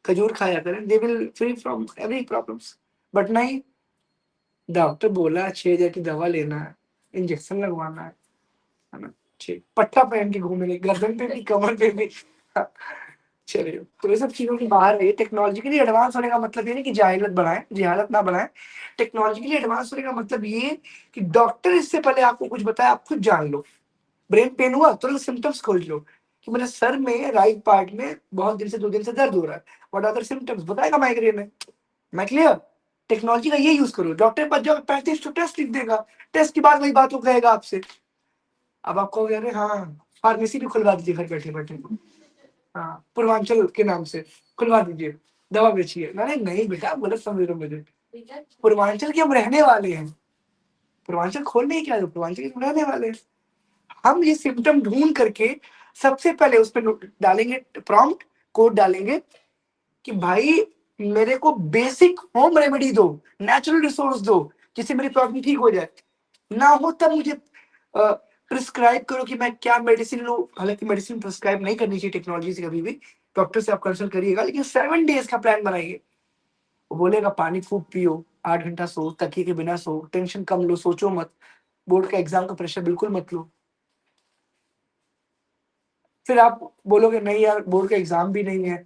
खजूर खाया करें, they will free from every problems. But नहीं, डॉक्टर बोला 6 हजार की दवा लेना है, इंजेक्शन लगवाना है ना? ठीक, पट्टा पहन के घूमेंगे गर्दन पे भी, कमर पे भी। चलिए, तो ये सब चीजों की बाहर है। टेक्नोलॉजिकली एडवांस होने का मतलब ये नहीं कि जहालत ना बनाए। टेक्नोलॉजिकली एडवांस होने का मतलब ये कि डॉक्टर इससे पहले आपको कुछ बताया, आप खुद जान लो। ब्रेन पेन हुआ, तुरंत सिम्टम्स खोज लो कि मेरे सर में राइट पार्ट में बहुत दिन से 2 दिन से दर्द हो रहा है, व्हाट आर द सिम्टम्स, बताएगा माइग्रेन है। मैं क्लियर? टेक्नोलॉजी का ये यूज करो। डॉक्टर के पास जाओ, 35 टेस्ट लिख देगा, टेस्ट की बाद वही बात वो कहेगा आपसे। अब आप कहोगे अरे हाँ, फार्मेसी भी खुलवा दीजिए घर बैठे बैठे। हाँ, पूर्वांचल के नाम से खुलवा दीजिए, दवा बेचिए। अरे नहीं बेटा, गलत समझ रहे हो मुझे, पूर्वांचल के हम रहने वाले हैं, पूर्वांचल खोलने ही क्या है, पूर्वांचल के हम रहने वाले हैं। हम ये सिम्टम ढूंढ करके सबसे पहले उस पर डालेंगे, प्रॉम्प्ट कोड डालेंगे कि भाई मेरे को बेसिक होम रेमेडी दो, नेचुरल रिसोर्स दो, जिससे मेरी प्रॉब्लम ठीक हो जाए। ना हो तब मुझे प्रिस्क्राइब करो कि मैं क्या मेडिसिन लूं। हालांकि मेडिसिन प्रिस्क्राइब नहीं करनी चाहिए टेक्नोलॉजी से कभी भी, डॉक्टर से आप कंसल्ट करिएगा, लेकिन 7 डेज का प्लान बनाइए। वो बोलेगा पानी खूब पियो, 8 घंटा सो, तकिए के बिना सो, टेंशन कम लो, सोचो मत, बोर्ड का एग्जाम का प्रेशर बिल्कुल मत लो। फिर आप बोलोगे नहीं यार, बोर्ड का एग्जाम भी नहीं है,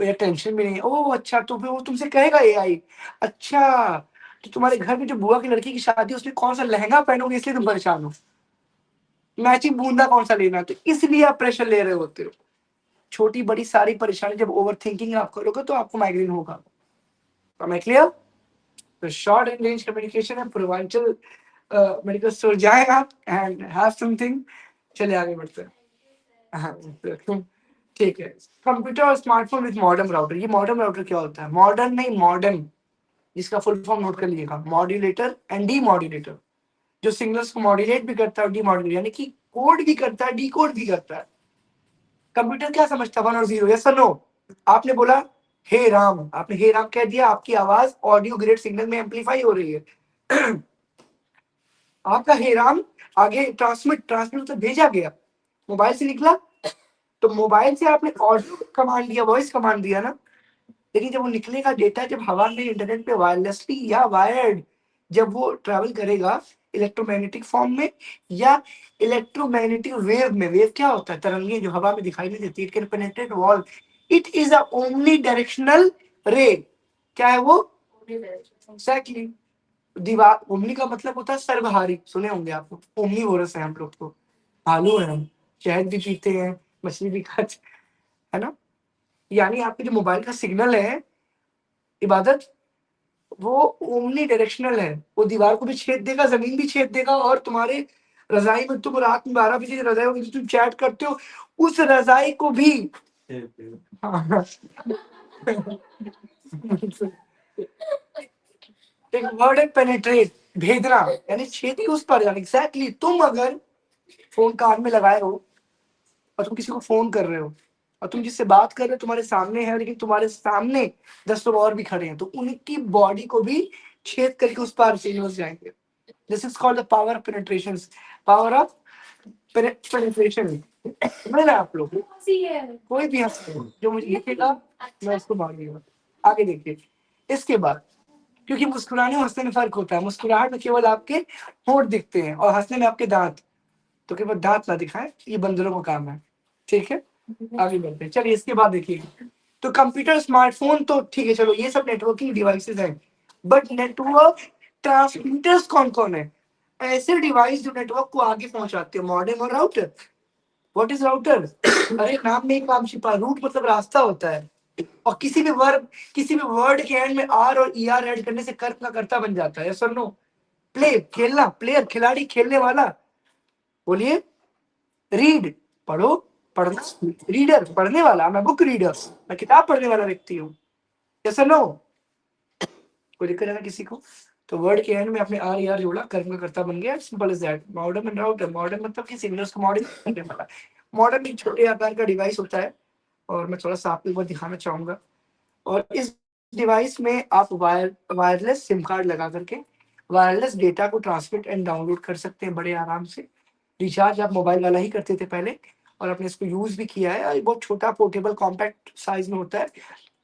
कोई टेंशन भी नहीं है। ओह अच्छा, तो फिर वो तुमसे कहेगा एआई, अच्छा तो तुम्हारे घर में जो बुआ की लड़की की शादी है उसमें कौन सा लहंगा पहनोगे इसलिए तुम परेशान हो, मैचिंग बूंदा कौन सा लेना है, तो इसलिए आप प्रेशर ले रहे होते हो। छोटी बड़ी सारी परेशानी जब ओवर थिंकिंग आप करोगे तो आपको माइग्रेन होगा। मैं क्लियर? तो शॉर्ट एंड रेंज कम्युनिकेशन है, पूर्वांचल मेडिकल स्टोर जाए आप एंड हैव समथिंग। चलिए आगे बढ़ते हैं। हाँ, तो ठीक है। कंप्यूटर और स्मार्टफोन विद मॉडर्न राउटर। ये मॉडर्न राउटर क्या होता है? मॉडर्न नहीं, मॉडर्न, जिसका फुल फॉर्म नोट कर लीजिएगा, मॉड्यूलेटर एंड डी मॉड्यूलेटर, जो सिग्नल्स को मॉड्यूलेट भी करता है और डी मॉड्यूलेट यानी कि कोड भी करता है, डी कोड भी करता है। कंप्यूटर क्या समझता है, 1 और 0, यस और नो? आपने बोला हे राम, आपने हे राम कह दिया, आपकी आवाज ऑडियो ग्रेड सिग्नल में एम्पलीफाई हो रही है। आपका हे राम आगे ट्रांसमिट, ट्रांसमिट मतलब भेजा गया, मोबाइल से निकला, तो मोबाइल से आपने ऑडियो कमांड दिया, वॉइस कमांड दिया ना, लेकिन जब वो निकलेगा डेटा, जब हवा में इंटरनेट पे वायरलेसली या वायर्ड जब वो ट्रैवल करेगा इलेक्ट्रोमैग्नेटिक फॉर्म में या इलेक्ट्रोमैग्नेटिक वेव में, वेव क्या होता है? तरंगे जो हवा में दिखाई नहीं देती, it can penetrate wall, it is a omni directional रे। क्या है वो? एग्जैक्टली। दीवार, ओमनी का मतलब होता है सर्वहारी, सुने होंगे आप लोग, ओमनीवोरस है हम लोग, तो भालू है हम, शहद भी पीते हैं, मछली भी खाते है ना। यानी आपके जो मोबाइल का सिग्नल है इबादत, वो ओमनी डायरेक्शनल है, वो दीवार को भी छेद देगा, जमीन भी छेद देगा, और तुम्हारे रजाई में तुम रात में 12 बजे रजाई में तुम चैट करते हो, उस रजाई को भी हाँ। एक वर्ड है पेनिट्रेट, भेदना, यानी छेद के उस पर जाना। एग्जैक्टली। तुम अगर फोन कान में लगाए हो और तुम किसी को फोन कर रहे हो और तुम जिससे बात कर रहे हो तुम्हारे सामने है, लेकिन तुम्हारे सामने 10 लोग और भी खड़े हैं, तो उनकी बॉडी को भी छेद करके उस पार सिग्नल्स जाएंगे। This is called the power of penetration, power of penetration. समझ रहे आप लोग? कोई भी हंस जो मुझे लिखेगा मैं उसको मांगूंगा। आगे देखिए इसके बाद, क्योंकि मुस्कुराने और हंसने में फर्क होता है। मुस्कुराहट में केवल आपके होंठ दिखते हैं और हंसने में आपके दांत, तो केवल दांत ना दिखाए, ये बंदरों का काम है। ठीक है, आगे बढ़ते हैं। चलिए इसके बाद देखिए, तो कंप्यूटर स्मार्टफोन तो ठीक है, चलो ये सब नेटवर्किंग डिवाइसेस हैं, बट नेटवर्क ट्रांसमीटर्स कौन कौन है? ऐसे डिवाइस जो नेटवर्क को आगे पहुंचाते हैं, मॉडेम और राउटर। What is router? अरे नाम में एक काम छिपा, रूट मतलब रास्ता होता है, और किसी भी वर्ड के एंड में आर और ई आर ऐड करने से कर्म का कर्ता बन जाता है। Sir no? प्ले खेलना, प्लेयर खिलाड़ी, खेलने वाला। बोलिए। रीड पढ़ो, पढ़ना, रीडर पढ़ने वाला, मैं बुक रीडर, मैं किताब पढ़ने वाला व्यक्ति हूँ। Yes no? कोई दिक्कत है ना किसी को? तो वर्ड के एंड में अपने आर यार जोड़ा, कर्म का कर्ता बन गया, simple is that. Modern and router, modern मतलब कि सिग्नल्स को मॉडर्न करने वाला। मॉडर्न एक छोटे आकार का डिवाइस होता है, और मैं थोड़ा सा आपको एक बार दिखाना चाहूंगा। और इस डिवाइस में आप वायरलेस सिम कार्ड लगा करके वायरलेस डेटा को ट्रांसमिट एंड डाउनलोड कर सकते हैं बड़े आराम से। रिचार्ज आप मोबाइल वाला ही करते थे पहले, और आपने इसको यूज भी किया है। ये बहुत छोटा, पोर्टेबल, कॉम्पैक्ट साइज में होता है।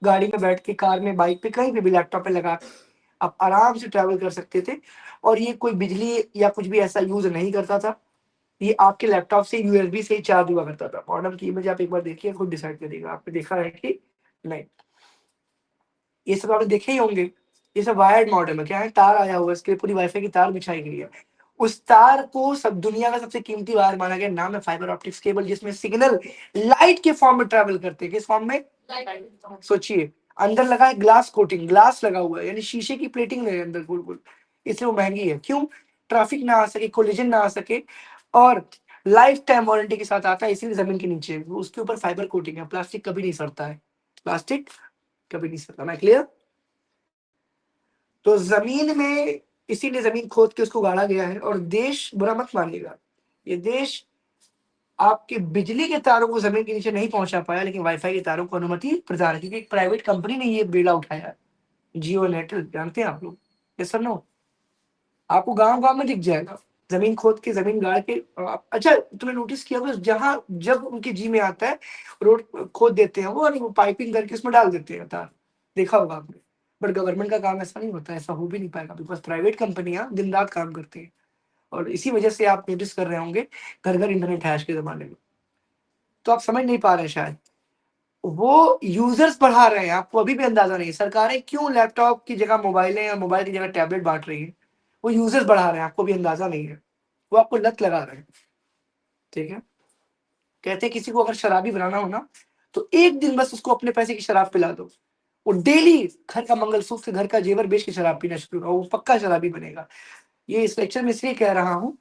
गाड़ी में बैठ के, कार में, बाइक पे, कहीं पे भी लैपटॉप पे लगा के आप आराम से ट्रैवल कर सकते थे। और ये कोई बिजली या कुछ भी ऐसा यूज नहीं करता था, ये आपके लैपटॉप से यूएसबी से ही चार्ज हुआ करता था। मॉडर्न की इमेज आप एक बार देखिए, खुद डिसाइड करिएगा आपने देखा है कि नहीं। ये सब आपने देखे ही होंगे। ये सब वायर्ड मॉडल है, क्या है, तार आया हुआ है, इसके लिए पूरी वाईफाई की तार बिछाई गई है। उस तार को सब दुनिया का सबसे कीमती वायर माना गया। नाम है फाइबर ऑप्टिक्स केबल, जिसमें सिग्नल लाइट के फॉर्म में ट्रेवल करते हैं। किस फॉर्म में? सोचिए, अंदर लगा है ग्लास कोटिंग, ग्लास लगा हुआ है, यानी शीशे की प्लेटिंग है अंदर गोल गोल, इसलिए वो महंगी है। क्यों? ट्रैफिक ना आ सके, कोलिजन ना आ सके, और लाइफ टाइम वारंटी के साथ आता है, इसीलिए जमीन के नीचे उसके ऊपर फाइबर कोटिंग है। प्लास्टिक कभी नहीं सड़ता है, प्लास्टिक कभी नहीं सड़ता। मैं क्लियर? तो जमीन में, इसीलिए जमीन खोद के उसको गाड़ा गया है। और देश, बुरा मत मानिएगा, ये देश आपके बिजली के तारों को जमीन के नीचे नहीं पहुंचा पाया, लेकिन वाईफाई के तारों को अनुमति प्रदान है, क्योंकि एक प्राइवेट कंपनी ने ये बेड़ा उठाया है। जियो नेटल, जानते हैं आप लोग? ये सर नो? आपको गांव गांव में दिख जाएगा, जमीन खोद के, जमीन गाड़ के। अच्छा तुमने नोटिस किया होगा, जहां जब उनके जी में आता है, रोड खोद देते हैं वो, और वो पाइपिंग करके उसमें डाल देते हैं तार, देखा होगा आपने। बट गवर्नमेंट का काम ऐसा नहीं होता, ऐसा हो भी नहीं पाएगा, बिकॉज प्राइवेट कंपनियां दिन रात काम करती हैं। और इसी वजह से आप नोटिस कर रहे होंगे घर घर इंटरनेट है आज के जमाने में। तो आप समझ नहीं पा रहे शायद। वो यूजर्स बढ़ा रहे हैं, आपको अभी भी अंदाजा नहीं है। सरकारें क्यों लैपटॉप की जगह मोबाइलें या मोबाइल की जगह टैबलेट बांट रही है? वो यूजर्स बढ़ा रहे हैं, आपको भी अंदाजा नहीं है। वो आपको लत लगा रहे हैं, ठीक है। कहते हैं किसी को अगर शराबी बनाना हो ना, तो एक दिन बस उसको अपने पैसे की शराब पिला दो, वो डेली घर का मंगलसूत्र, घर का जेवर बेच के शराब पीना शुरू करो, वो पक्का शराबी बनेगा। ये इस लेक्चर में इसलिए कह रहा हूँ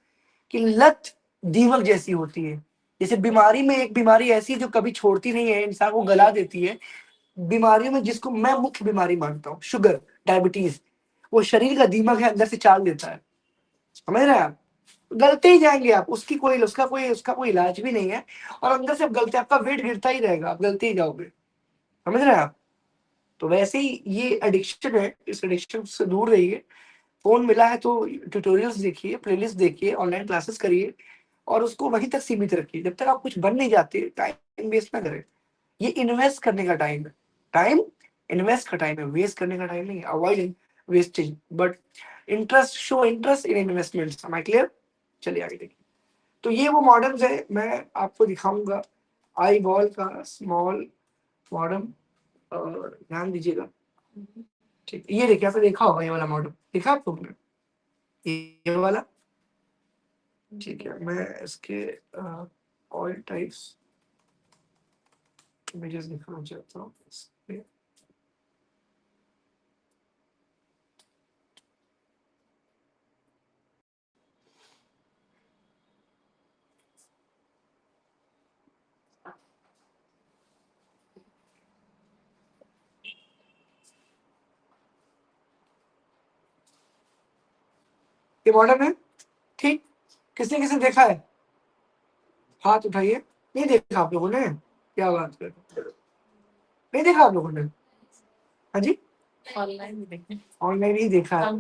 कि लत दीमक जैसी होती है। जैसे बीमारी में एक बीमारी ऐसी है जो कभी छोड़ती नहीं है, इंसान को गला देती है। बीमारियों में जिसको मैं मुख्य बीमारी मानता हूँ, शुगर, डायबिटीज, वो शरीर का दीमक है, अंदर से चाल देता है। समझ रहे हैं आप? गलते ही जाएंगे आप, उसका कोई इलाज भी नहीं है। और अंदर से आप गलते, आपका वेट गिरता ही रहेगा, आप गलते ही जाओगे। समझ रहे हैं आप? तो वैसे ही ये एडिक्शन है, इस एडिक्शन से दूर रहिए। फोन मिला है तो ट्यूटोरियल्स देखिए, प्लेलिस्ट देखिए, ऑनलाइन क्लासेस करिए, और उसको वहीं तक सीमित रखिए। जब तक आप कुछ बन नहीं जाते, टाइम वेस्ट ना करें। ये इन्वेस्ट करने का टाइम है। टाइम इन्वेस्ट का टाइम है, वेस्ट करने का टाइम नहीं है। Avoid wastage, but interest, show interest in investments. Am I clear? चलिए आगे देखिए। तो ये वो मॉडल्स है, मैं आपको दिखाऊंगा आई बॉल का स्मॉल मॉडल, और ध्यान दीजिएगा। ठीक, ये देखिए, आपने देखा होगा ये वाला मॉडल, देखा आप लोगों ने ये वाला? ठीक है, मैं इसके ऑल टाइप्स इमेजेस दिखाना चाहता हूँ इस पे। ये मॉडल है, ठीक। किसने किसने देखा है? हाथ उठाइए। नहीं देखा आप लोगों ने? क्या बात कर, नहीं देखा आप लोगों ने? हाँ जी, ऑनलाइन भी देखते हैं। ऑनलाइन ही देखा है।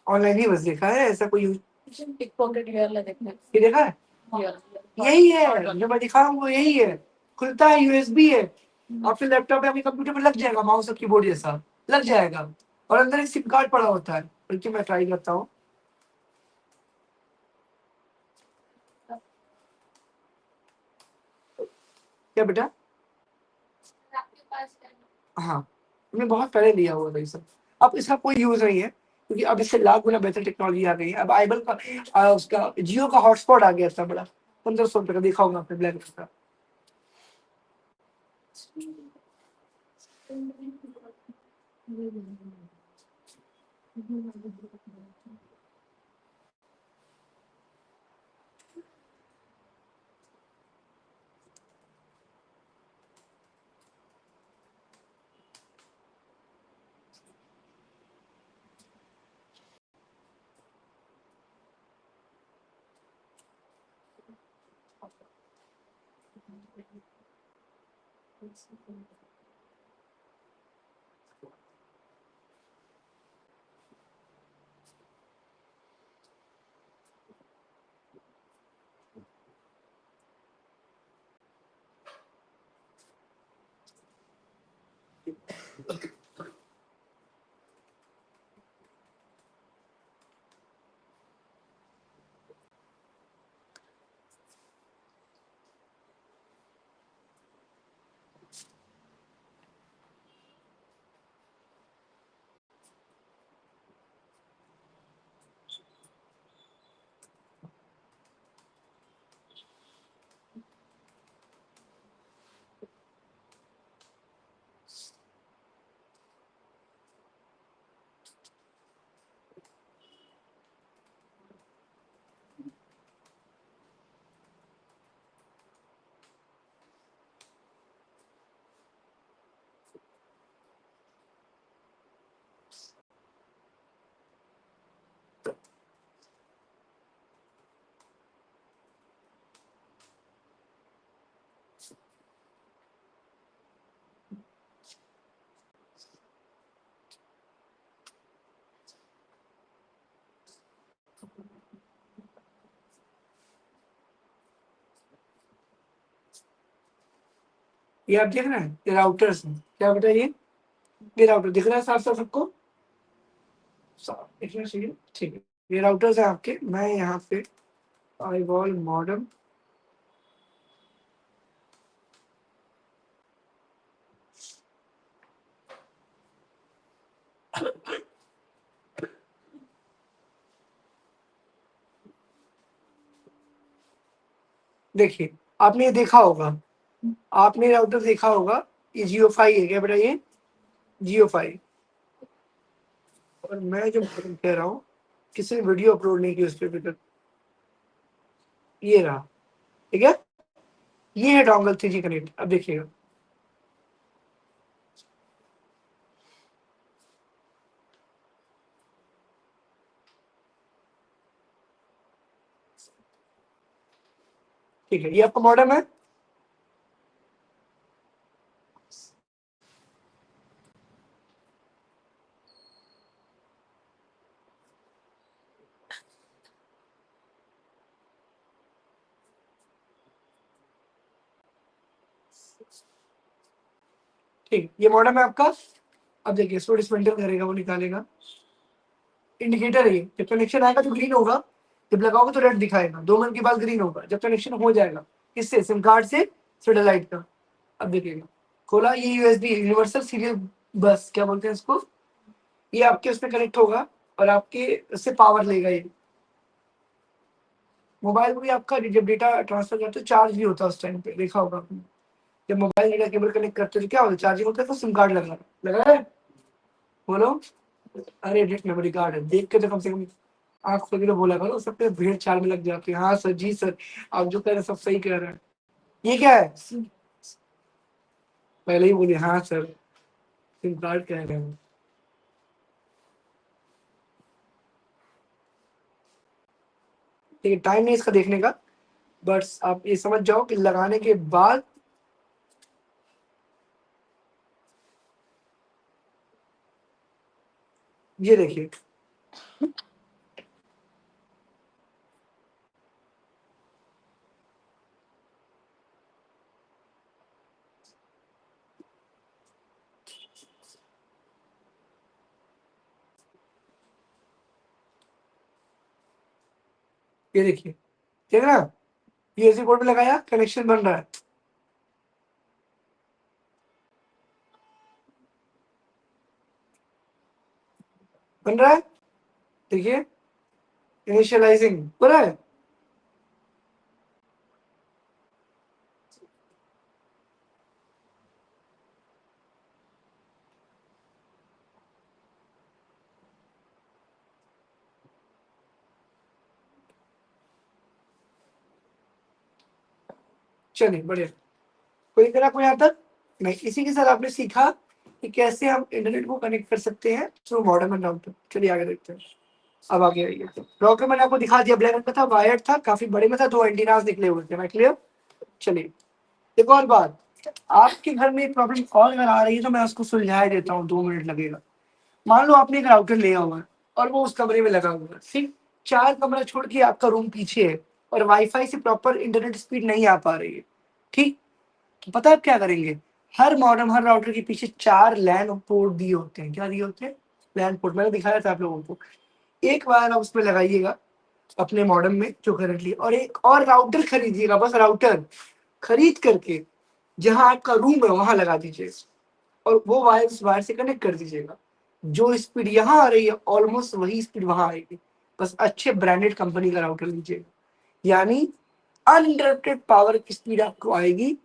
ऑनलाइन ही बस देखा है, ऐसा कोई पिक पॉकेट ये वाला देखना है। ये देखा है? ये वाला। यही है जो मैं दिखा रहा हूँ, वो यही है। खुलता है, यूएसबी है, आपके लैपटॉप पे, आपके कंप्यूटर पे लग जाएगा, माउस और कीबोर्ड जैसा लग जाएगा। और अंदर एक सिम कार्ड पड़ा होता है, बल्कि मैं ट्राई करता हूँ। क्या बेटा? हाँ, हमने बहुत पहले लिया हुआ था ये सब। अब इसका कोई यूज नहीं है, क्योंकि अब इससे लाख गुना बेहतर टेक्नोलॉजी आ गई है। अब आईबल का उसका जियो का हॉटस्पॉट आ गया था बड़ा, 1500 रुपये का, देखा होगा आपने, ब्लैक का। ये आप देख रहे हैं, ये राउटर्स हैं। क्या बेटा ये राउटर दिख रहा है साफ साफ सबको? साफ दिखना चाहिए, ठीक है। ये राउटर्स है आपके। मैं यहाँ पे आईवॉल मॉडम देखिए, आपने ये देखा होगा, आपने राउटर देखा होगा, ये जियो फाई है क्या बेटा, ये जियो फाई। और मैं जो कह रहा हूँ, किसी ने वीडियो अपलोड नहीं की उस पर अभी तक। ये रहा, ठीक है, ये है डोंगल 3G कनेक्ट। अब देखिएगा, ठीक है, ये आपका मॉडेम है। ठीक, ये मॉडेम है आपका। अब देखिए, इसको डिसमेंटल करेगा, वो निकालेगा। इंडिकेटर है ये, जब कनेक्शन आएगा तो ग्रीन होगा, जब लगाओगे तो रेड दिखाएगा, 2 मिनट के बाद ग्रीन होगा जब कनेक्शन हो जाएगा। किससे? सिम कार्ड से, सैटेलाइट का। अब देखिएगा, खोला, ये यूएसबी यूनिवर्सल सीरियल बस क्या बोलते हैं इसको, ये आपके उसमें कनेक्ट होगा और आपके उससे पावर लेगा ये। मोबाइल को भी आपका जब डेटा ट्रांसफर करते हो चार्ज भी होता है उस टाइम पे, देखा होगा आपने। जब मोबाइल डेटा केबल कनेक्ट करते हो तो क्या होता है, चार्जिंग होता है, तो सिम कार्ड लगा है। बोलो, अरे एडिट मेमोरी कार्ड है, देख के तो कम से कम आंख खोल के तो बोला करो, सब पे भीड़ चाल में लग जाती है। हाँ सर, जी सर, आप जो कह रहे हैं सब सही कह रहे हैं। ये क्या है? पहले ही बोलिए हाँ सर, सिम कार्ड कह रहे हैं। ठीक है, टाइम नहीं इसका देखने का, बस आप ये समझ जाओ कि लगाने के बाद ये देखिए, ये देखिए, ठीक है ना, यूएसबी पोर्ट में लगाया, कनेक्शन बन रहा है। बन रहा है, देखिए, इनिशियलाइजिंग हो रहा है। चलिए बढ़िया, कोई करा कोई यहाँ तक नहीं। इसी के साथ आपने सीखा कि कैसे हम इंटरनेट को कनेक्ट कर सकते हैं थ्रू मॉडेम एंड राउटर। चलिए आगे देखते हैं। अब आगे आइए, राउटर मैंने आपको दिखा दिया, ब्लैक रंग का था, वायर्ड था, काफी बड़े में था, 2 एंटीनास निकले हुए थे। मैं क्लियर? चलिए, एक और बात, आपके घर में एक प्रॉब्लम और अगर आ रही है तो मैं उसको सुलझा देता हूँ, 2 मिनट लगेगा। मान लो आपने एक राउटर लिया हुआ है और वो उस कमरे में लगा हुआ है, सिर्फ 4 कमरा छोड़ के आपका रूम पीछे है और वाईफाई से प्रॉपर इंटरनेट स्पीड नहीं आ पा रही है, ठीक, तो पता है आप क्या करेंगे? हर मॉडेम, हर राउटर के पीछे 4 लैन पोर्ट दिए होते हैं। क्या दिए होते हैं? लैन पोर्ट, मैंने दिखाया था आप लोगों को। एक वायर आप उसमें लगाइएगा अपने मॉडेम में जो करंटली, और एक और राउटर खरीदिएगा, बस राउटर खरीद करके जहां आपका रूम है वहां लगा दीजिए और वो वायर उस वायर से कनेक्ट कर दीजिएगा। जो स्पीड यहाँ आ रही है ऑलमोस्ट वही स्पीड वहां आएगी। बस अच्छे ब्रांडेड कंपनी का राउटर लीजिएगा, यानी अनइंटरप्टेड पावर की स्पीड आपको आएगी।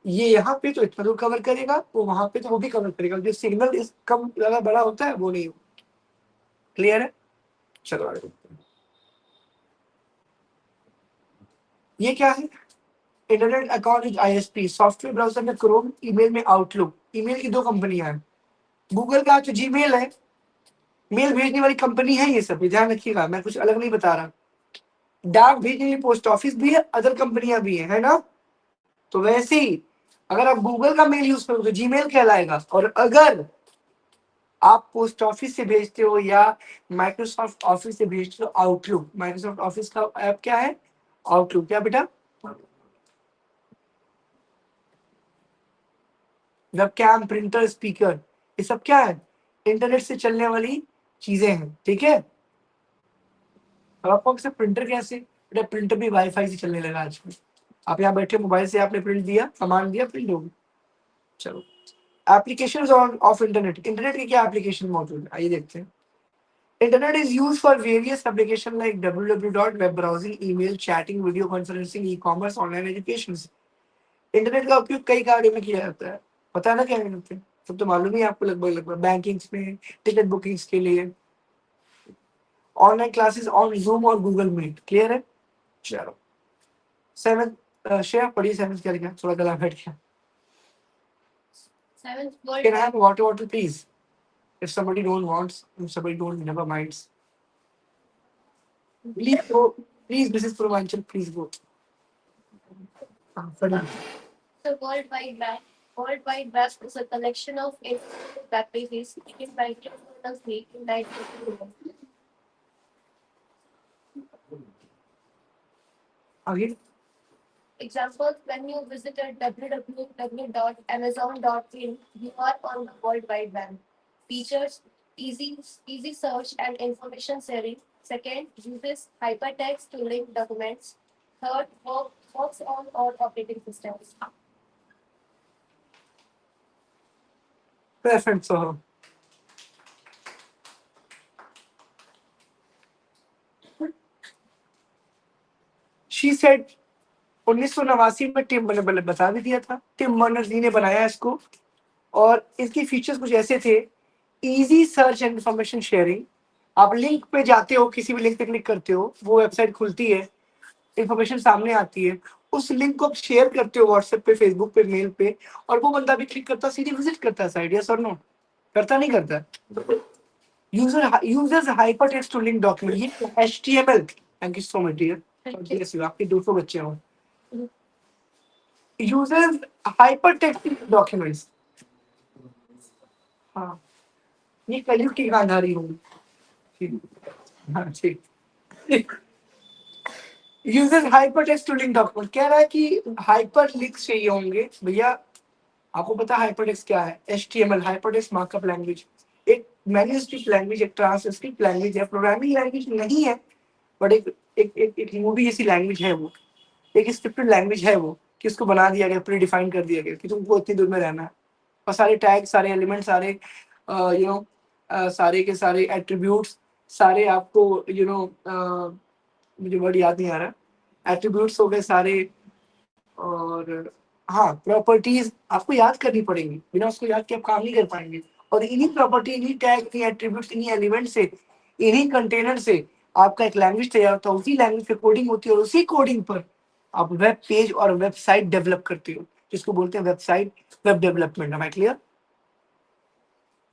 ये यहाँ पे तो इतना दूर कवर करेगा, वो वहां पे तो वो भी कवर करेगा, जो सिग्नल इस कम ज्यादा बड़ा होता है वो नहीं। क्लियर है? चलो आगे देखते हैं। ये क्या है? Internet account with ISP, software browser में क्रोम, ईमेल में आउटलुक। ईमेल की 2 कंपनियां हैं, गूगल का जो जीमेल है, मेल भेजने वाली कंपनी है, ये सब ध्यान रखिएगा, मैं कुछ अलग नहीं बता रहा। डाक भेजने के लिए पोस्ट ऑफिस भी है, अदर कंपनियां भी है ना। तो वैसे ही अगर आप गूगल का मेल यूज करोगे तो जीमेल कहलाएगा, और अगर आप पोस्ट ऑफिस से भेजते हो या माइक्रोसॉफ्ट ऑफिस से भेजते हो, आउटलुक। माइक्रोसॉफ्ट ऑफिस का ऐप क्या है? आउटलुक। क्या बेटा? वेबकैम, प्रिंटर, स्पीकर, ये सब क्या है? इंटरनेट से चलने वाली चीजें हैं, ठीक है। अब आपको सिर्फ प्रिंटर कैसे, बेटा प्रिंटर भी वाईफाई से चलने लगा आजकल। आप यहाँ बैठे मोबाइल से आपने प्रिंट दिया, सामान दिया, प्रिंट होगी। चलो, एप्लीकेशंस ऑफ इंटरनेट, इंटरनेट की क्या एप्लीकेशन मौजूद है, आइए देखते हैं। Internet is used for various application like www, web browsing, email, chatting, video conferencing, e commerce, online education. Internet का उपयोग कई कार्यों में किया जाता है, पता है ना क्या करते हैं, सब तो मालूम ही है आपको, लगभग लगभग बैंकिंग में, टिकट बुकिंग्स के लिए, ऑनलाइन क्लासेस ऑन जूम और गूगल मीट। क्लियर है? चलो सेवन, शेयर पढ़िए, सेवन क्या लिखा, थोड़ा गला बैठ गया। Seventh Can I World have water please? If somebody don't wants, if somebody don't never minds. Please go, please Mrs. Purvanchal, please go. Sorry. The World Wide Web. World Wide Web is a collection of internet web pages created by independently in 1951. Again, Examples: when you visit www.amazon.in, you are on the World Wide Web. Features: easy search and information sharing. Second, uses hypertext to link documents. Third, works on all operating systems. perfect sir. She said 1989 में Tim Berners बता भी दिया था, Tim Berners ने बनाया इसको, और इसके फीचर्स कुछ ऐसे थे। Easy search and information sharing, आप लिंक पे जाते हो, किसी भी लिंक पे क्लिक करते हो, वो वेबसाइट खुलती है, इंफॉर्मेशन सामने आती है, उस लिंक को आप शेयर करते हो व्हाट्सएप पे, फेसबुक पे, मेल पे, और वो बंदा भी क्लिक करता, सीधे विजिट करता है साइट, यस और नो? करता नहीं करता? User users hypertext to link document, ये HTML. Thank you so much dear, bless you, आपके 200 बच्चे हो। यूजर्स हाइपरटेक्स्ट डॉक्यूमेंट्स, हाँ, ये कलयुग की गांधारी होगी। ठीक, हाँ ठीक। Users hypertext to link document, कह रहा है कि हाइपर लिंक्स चाहिए होंगे भैया। आपको पता है हाइपरटेक्स्ट क्या है? एचटीएमएल, हाइपरटेक्स्ट मार्कअप लैंग्वेज, एक मैन्युस्क्रिप्ट लैंग्वेज, एक ट्रांसक्रिप्ट लैंग्वेज है, प्रोग्रामिंग लैंग्वेज नहीं है, बट एक मूवी जैसी लैंग्वेज है वो, एक स्क्रिप्टेड लैंग्वेज है वो, कि उसको बना दिया गया, प्री डिफाइन कर दिया गया कि तुमको इतनी दूर में रहना है, और सारे टैग, सारे एलिमेंट, सारे सारे के सारे एट्रीब्यूट्स, सारे आपको मुझे वर्ड याद नहीं आ रहा, एट्रीब्यूट्स हो गए सारे, और हाँ प्रॉपर्टीज आपको याद करनी पड़ेंगी, बिना उसको याद के आप काम नहीं कर पाएंगे, और इन्हीं प्रॉपर्टी, इन्हीं टैग, इन्हीं एट्रीब्यूट्स, इन्हीं एलिमेंट से, इन्हीं कंटेनर से आपका एक लैंग्वेज तैयार होता है, उसी लैंग्वेज पे कोडिंग होती है, और उसी कोडिंग पर आप वेब पेज और वेबसाइट डेवलप करते हो, जिसको बोलते हैं वेबसाइट वेब डेवलपमेंट। है क्लियर?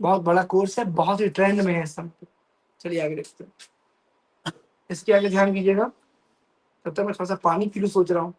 बहुत बड़ा कोर्स है, बहुत ही ट्रेंड में है सब। चलिए आगे देखते हैं, इसके आगे ध्यान कीजिएगा, तब तक मैं थोड़ा सा पानी पी लूं, सोच रहा हूँ।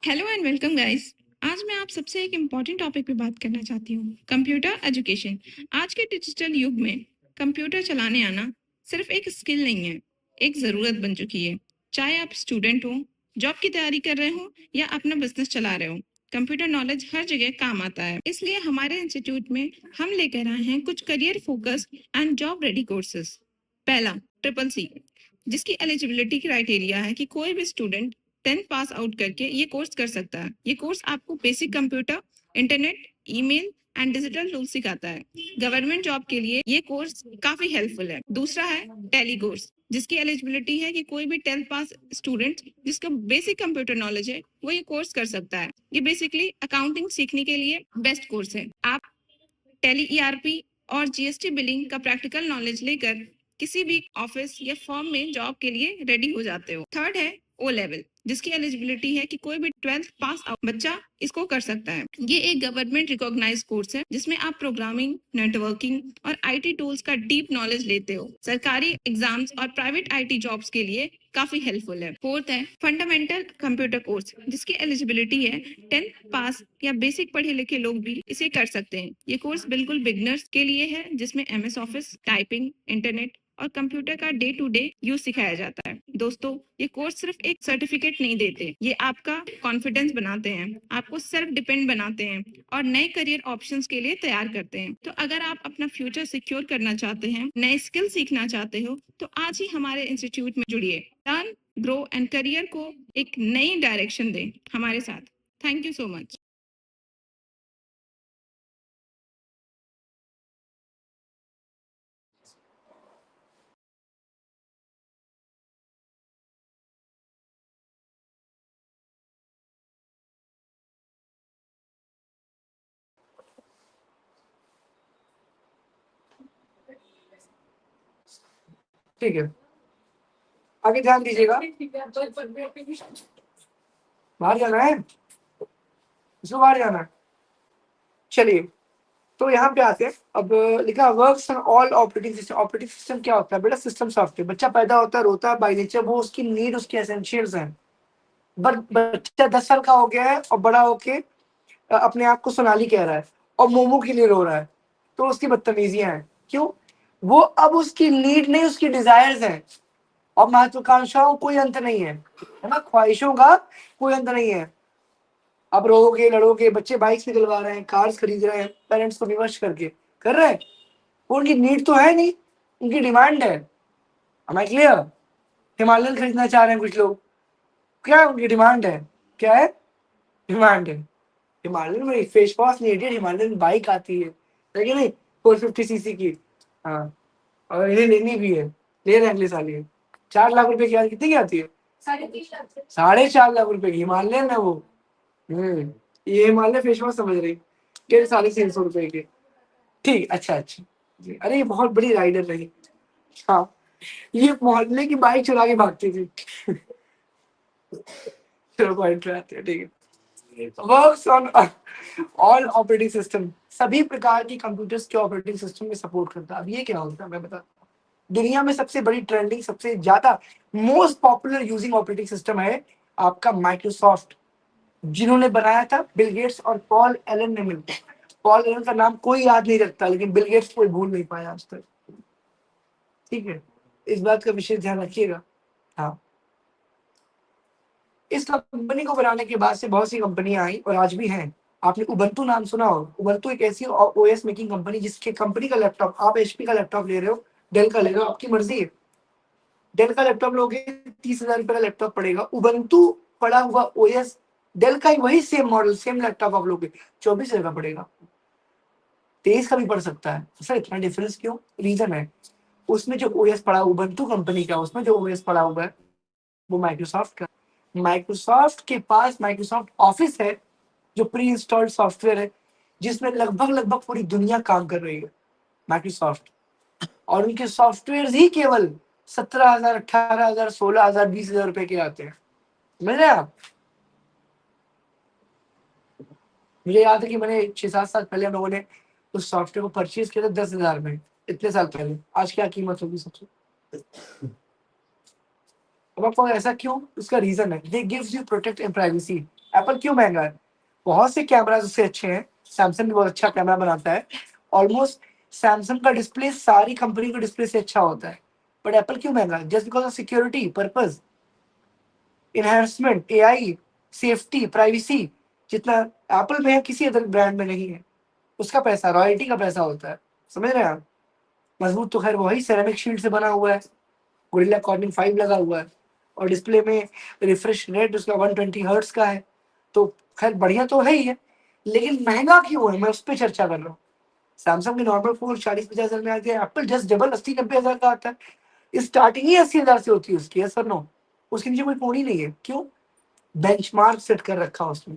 Hello and welcome guys. आज मैं आप सबसे एक इम्पॉर्टेंट टॉपिक पे बात करना चाहती हूँ, कंप्यूटर एजुकेशन। आज के डिजिटल युग में कंप्यूटर चलाने आना सिर्फ एक स्किल नहीं है, एक ज़रूरत बन चुकी है। चाहे आप स्टूडेंट हो, जॉब की तैयारी कर रहे हो या अपना बिजनेस चला रहे हो, कंप्यूटर नॉलेज हर जगह काम आता है। इसलिए हमारे इंस्टीट्यूट में हम लेकर आए हैं कुछ career focus and job ready courses. पहला, CCC, जिसकी एलिजिबिलिटी क्राइटेरिया है कि कोई भी स्टूडेंट 10th पास आउट करके ये कोर्स कर सकता है। ये कोर्स आपको basic computer, internet, email and digital tool सिखाता है। गवर्नमेंट जॉब के लिए ये कोर्स काफी हेल्पफुल है। दूसरा है टैली कोर्स, जिसकी एलिजिबिलिटी है कि कोई भी 10th पास स्टूडेंट जिसका बेसिक कंप्यूटर नॉलेज है वो ये कोर्स कर सकता है। ये बेसिकली अकाउंटिंग सीखने के लिए बेस्ट कोर्स है। आप टैली ERP और GST बिलिंग का प्रैक्टिकल नॉलेज लेकर किसी भी ऑफिस या फर्म में जॉब के लिए रेडी हो जाते हो। थर्ड है O लेवल, जिसकी एलिजिबिलिटी है कि कोई भी 12th पास आउट बच्चा इसको कर सकता है। ये एक गवर्नमेंट रिकॉग्नाइज्ड कोर्स है जिसमें आप प्रोग्रामिंग, नेटवर्किंग और IT टूल्स का डीप नॉलेज लेते हो। सरकारी एग्जाम्स और प्राइवेट IT जॉब्स के लिए काफी हेल्पफुल है। फोर्थ है फंडामेंटल कंप्यूटर कोर्स, जिसकी एलिजिबिलिटी है 10th पास या बेसिक पढ़े लिखे लोग भी इसे कर सकते हैं। ये कोर्स बिल्कुल बिगनर्स के लिए है, जिसमें MS ऑफिस, टाइपिंग, इंटरनेट और कंप्यूटर का डे टू डे यूज सिखाया जाता है। दोस्तों, ये कोर्स सिर्फ एक सर्टिफिकेट नहीं देते, ये आपका कॉन्फिडेंस बनाते हैं, आपको सेल्फ डिपेंड बनाते हैं और नए करियर ऑप्शंस के लिए तैयार करते हैं। तो अगर आप अपना फ्यूचर सिक्योर करना चाहते हैं, नए स्किल सीखना चाहते हो, तो आज ही हमारे इंस्टीट्यूट में जुड़िए। लर्न, ग्रो एंड करियर को एक नई डायरेक्शन दें हमारे साथ। Thank you so much. ठीक है, आगे ध्यान दीजिएगा। बाहर जाना है, इसको बाहर जाना है। चलिए, तो यहाँ पे आते हैं। अब लिखा works on all operating system. Operating system क्या होता है बेटा? System software. बच्चा पैदा होता है, रोता है, बाय नेचर वो उसकी नीड, उसकी एसेंशियल्स हैं। बट बच्चा 10 साल का हो गया है और बड़ा होके अपने आप को सोनाली कह रहा है और मोमो के लिए रो रहा है, तो उसकी बदतमीजियां हैं। क्यों? वो अब उसकी नीड नहीं, उसकी डिजायर्स हैं। और महत्वाकांक्षाओं कोई अंत नहीं है ना, ख्वाहिशों का कोई अंत नहीं है। अब रोगे लड़ोगे, बच्चे बाइक्स निकलवा रहे हैं, कार्स खरीद रहे हैं, पेरेंट्स को विमर्श करके कर रहे हैं। वो उनकी नीड तो है नहीं, उनकी डिमांड है। हमें क्लियर? हिमालयन खरीदना चाह रहे हैं कुछ लोग, क्या है उनकी डिमांड है? क्या है डिमांड है? हिमालयन में face wash needed, Himalayan bike आती है कि नहीं, 450 सीसी की। हाँ, और इन्हें लेनी भी है, ले रहे हैं अगले साल ये। 4 लाख रुपए की कितनी की आती है? 3.5 लाख। 4.5 लाख रुपए की हिमालयन है वो। ये हिमालय फेस वॉश समझ रही, के 350 रुपए के। ठीक, अच्छा अच्छा जी। अरे ये बहुत बड़ी राइडर रही। हाँ, ये मोहल्ले की बाइक चला के भागती थी। चलो पॉइंट पे आते हैं, ठीक है। Works on all operating system, सभी प्रकार की कंप्यूटर्स के ऑपरेटिंग सिस्टम में सपोर्ट करता है। अब ये क्या होता है मैं बताता हूँ। दुनिया में सबसे बड़ी ट्रेंडिंग, सबसे ज्यादा most popular using operating system है आपका माइक्रोसॉफ्ट। जिन्होंने बनाया था बिल गेट्स और पॉल एलन ने मिलकर। पॉल एलन का नाम कोई याद नहीं रखता, लेकिन बिल गेट्स कोई भूल नहीं पाया आज तक। ठीक है, इस बात का विशेष ध्यान रखिएगा। हाँ, इस कंपनी को बनाने के बाद से बहुत सी कंपनियां आई और आज भी हैं। आपने उबंटू नाम सुना हो? उबंटू एक ऐसी ओएस मेकिंग कंपनी, जिसके कंपनी का लैपटॉप, आप एचपी का लैपटॉप ले रहे हो, डेल का ले रहे हो, आपकी मर्जी है। डेल का लैपटॉप लोगे, 30,000 रुपए का लैपटॉप पड़ेगा। उबंटू पड़ा हुआ ओएस डेल का ही वही सेम मॉडल, सेम लैपटॉप आप लोगे, 24,000 का पड़ेगा। 23 का भी पड़ सकता है। सर इतना डिफरेंस क्यों? रीजन है, उसमें जो ओएस पड़ा, उबंटू कंपनी का, उसमें जो ओएस पड़ा हुआ है वो माइक्रोसॉफ्ट का। माइक्रोसॉफ्ट के पास माइक्रोसॉफ्ट ऑफिस है, जो प्री इंस्टॉल्ड सॉफ्टवेयर है, जिसमें लगभग लगभग पूरी दुनिया काम कर रही है माइक्रोसॉफ्ट। और उनके सॉफ्टवेयर ही केवल 17,000, 18,000, 16,000, 20,000 रुपए के आते हैं। समझ रहे हैं आप? मुझे याद है कि मैंने 6-7 साल पहले हम लोगों ने उस सॉफ्टवेयर को परचेज किया था 10,000 में, इतने साल पहले। आज क्या कीमत होगी सबसे? अब आपको ऐसा क्यों? उसका रीजन है, they gives you protect and privacy. Apple क्यों महंगा है? बहुत से कैमराज उससे अच्छे हैं, सैमसंग भी बहुत अच्छा कैमरा बनाता है। ऑलमोस्ट सैमसंग का डिस्प्ले सारी कंपनी के डिस्प्ले से अच्छा होता है। बट एप्पल क्यों महंगा? Just because of security purpose, enhancement, AI, safety, privacy. जितना एप्पल में है किसी अदर ब्रांड में नहीं है। उसका पैसा रॉयल्टी का पैसा होता है। समझ रहे हैं आप? मजबूत तो खैर वही सेरेमिक शील्ड से बना हुआ है, गोरिल्ला कॉर्निंग 5 लगा हुआ है, और डिस्प्ले में रिफ्रेश रेट उसका 120 हर्ट्ज का है। तो खैर बढ़िया तो है ही है, लेकिन महंगा क्यों है, मैं उस पर चर्चा कर रहा हूँ। सैमसंग की नॉर्मल फोन 40-50 हजार में आती है, एप्पल जस्ट डबल 80-90 हजार का आता है। स्टार्टिंग ही 80 हजार से होती है उसकी, सर नो, उसके नीचे कोई फोन ही नहीं है। क्यों? बेंचमार्क सेट कर रखा उसने।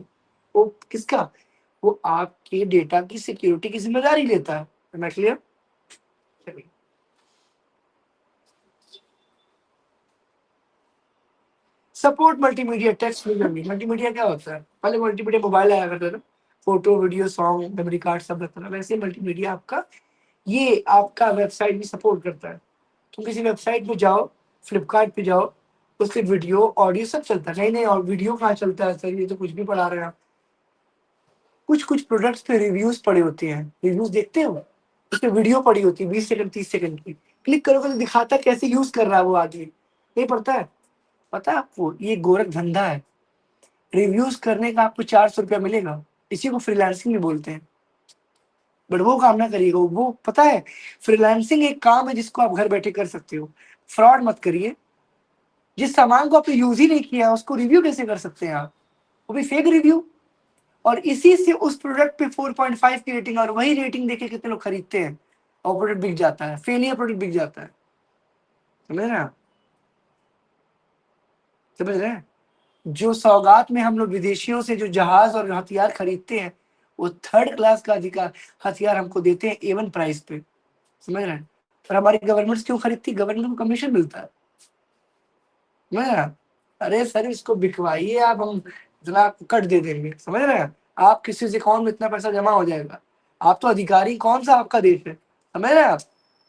वो किसका? वो आपके डेटा की सिक्योरिटी की जिम्मेदारी लेता है। Am I clear? चलिए, support multimedia text memory. Multimedia क्या होता है? पहले मल्टीमीडिया मोबाइल आया करता था, photo video song memory card सब रहता था। वैसे मल्टीमीडिया आपका, ये आपका वेबसाइट भी सपोर्ट करता है। तुम किसी वेबसाइट पे जाओ, फ्लिपकार्ट पे जाओ, उसके वीडियो ऑडियो सब चलता है। नहीं नहीं, और वीडियो कहाँ चलता है सर? ये तो कुछ भी पढ़ा रहे हैं आप। कुछ कुछ प्रोडक्ट्स पे रिव्यूज पड़े होते हैं, रिव्यूज देखते हो, उस पे वीडियो पड़ी होती है 20 सेकंड 30 सेकंड की। क्लिक करोगे तो दिखाता है कैसे यूज कर रहा है वो आदमी, नहीं पता है आपको, ये गोरख धंधा है। रिव्यूज करने का आपको 400 रुपया मिलेगा, इसी को फ्रीलांसिंग भी बोलते हैं। बट वो काम ना करिएगा, वो पता है फ्रीलांसिंग एक काम है जिसको आप घर बैठे कर सकते हो। फ्रॉड मत करिए। जिस सामान को आपने यूज ही नहीं किया उसको रिव्यू कैसे कर सकते हैं आप, वो भी फेक रिव्यू। और इसी से उस प्रोडक्ट पे 4.5 की रेटिंग, और वही रेटिंग देके कितने लोग खरीदते हैं और प्रोडक्ट बिक जाता है, फेलियर प्रोडक्ट बिक जाता है। समझ रहे हैं आप? समझ रहे हैं? जो सौगात में हम लोग विदेशियों से जो जहाज और हथियार खरीदते हैं, वो थर्ड क्लास का अधिकार हथियार हमको देते हैं A1 प्राइस पे। समझ रहे हैं? और हमारी गवर्नमेंट क्यों खरीदती है? गवर्नमेंट को कमीशन मिलता है। समझ रहे हैं? अरे सर इसको बिकवाइए आप, हम इतना कट दे देंगे। समझ रहे हैं? आप किसी से अकाउंट में इतना पैसा जमा हो जाएगा। आप तो अधिकारी, कौन सा आपका देश है? समझ रहे हैं आप?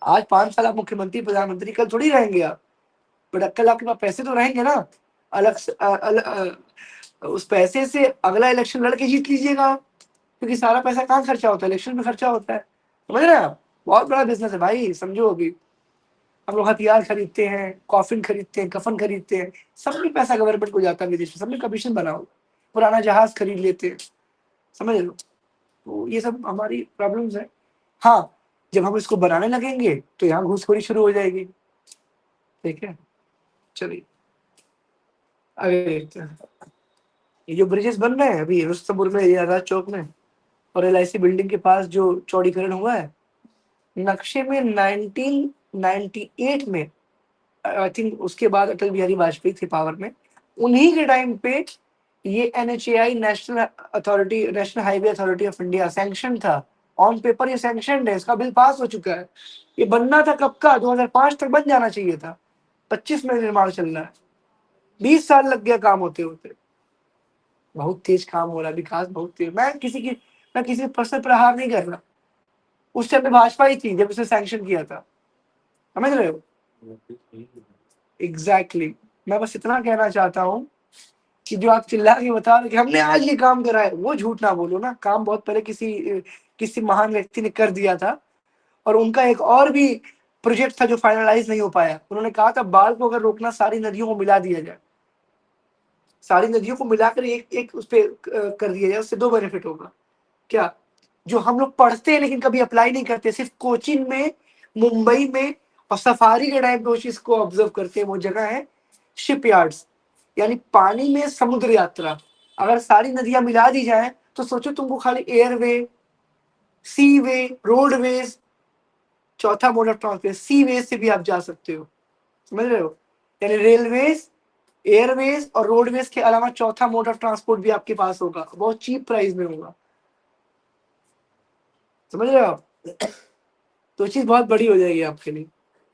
आज 5 साल आप मुख्यमंत्री प्रधानमंत्री कल थोड़ी रहेंगे आप, बट कल आपके पास पैसे तो रहेंगे ना। अलग से उस पैसे से अगला इलेक्शन लड़के जीत लीजिएगा आप, क्योंकि सारा पैसा कहाँ खर्चा होता है? इलेक्शन में खर्चा होता है। समझ रहे हैं आप? बहुत बड़ा बिजनेस है भाई, समझो। अभी हम लोग हथियार खरीदते हैं, कॉफिन खरीदते हैं, कफन खरीदते हैं, सब में पैसा गवर्नमेंट को जाता है विदेश में, सब में कमीशन बना हो। पुराना जहाज खरीद लेते हैं। समझ लो, तो ये सब हमारी प्रॉब्लम्स है। हाँ, जब हम इसको बनाने लगेंगे तो यहाँ घूसखोरी शुरू हो जाएगी। ठीक है, चलिए आगे देखते हैं। ये जो ब्रिजेस बन रहे हैं अभी रुस्तमपुर में, आजाद चौक में और LIC बिल्डिंग के पास जो चौड़ीकरण हुआ है, नक्शे में 1998 में, आई थिंक उसके बाद अटल बिहारी वाजपेयी थे पावर में, उन्हीं के टाइम पे ये NHAI, national authority, national highway authority of India sanction था। ऑन पेपर ये सैंक्शन है, इसका बिल पास हो चुका है। ये बनना था कब का? 2005 तक बन जाना चाहिए था। 25 में निर्माण चल रहा है, 20 साल लग गया काम होते होते। बहुत तेज काम हो रहा है, विकास बहुत तेज। मैं किसी पर से प्रहार नहीं कर रहा। उस टाइम पे भाजपा ही थी जब उसे सैंक्शन किया था। समझ रहे हो? एग्जैक्टली मैं बस इतना कहना चाहता हूँ कि जो आप चिल्ला के बता रहे कि हमने आज ये काम करा है, वो झूठ ना बोलो ना। काम बहुत पहले किसी महान व्यक्ति ने कर दिया था, और उनका एक और भी प्रोजेक्ट था जो फाइनलाइज नहीं हो पाया। उन्होंने कहा था बाढ़ को अगर रोकना, सारी नदियों को मिला दिया जाए, सारी नदियों को मिलाकर एक एक उस पर कर दिया जाए। उससे 2 बेनिफिट होगा। क्या? जो हम लोग पढ़ते हैं लेकिन कभी अप्लाई नहीं करते, सिर्फ कोचिंग में, मुंबई में और सफारी के टाइम पे उस चीज को ऑब्जर्व करते हैं, वो जगह है शिपयार्ड्स, यानी पानी में समुद्र यात्रा। अगर सारी नदियां मिला दी जाए तो सोचो, तुमको खाली एयरवे, सी वे, रोडवेज, चौथा मोड ऑफ ट्रांसपोर्ट सी वे से भी आप जा सकते हो। समझ रहे हो? यानी रेलवेज, एयरवेज और रोडवेज के अलावा चौथा मोड ऑफ ट्रांसपोर्ट भी आपके पास होगा, बहुत चीप प्राइस में होगा। समझ रहे हो आप? तो चीज बहुत बड़ी हो जाएगी आपके लिए।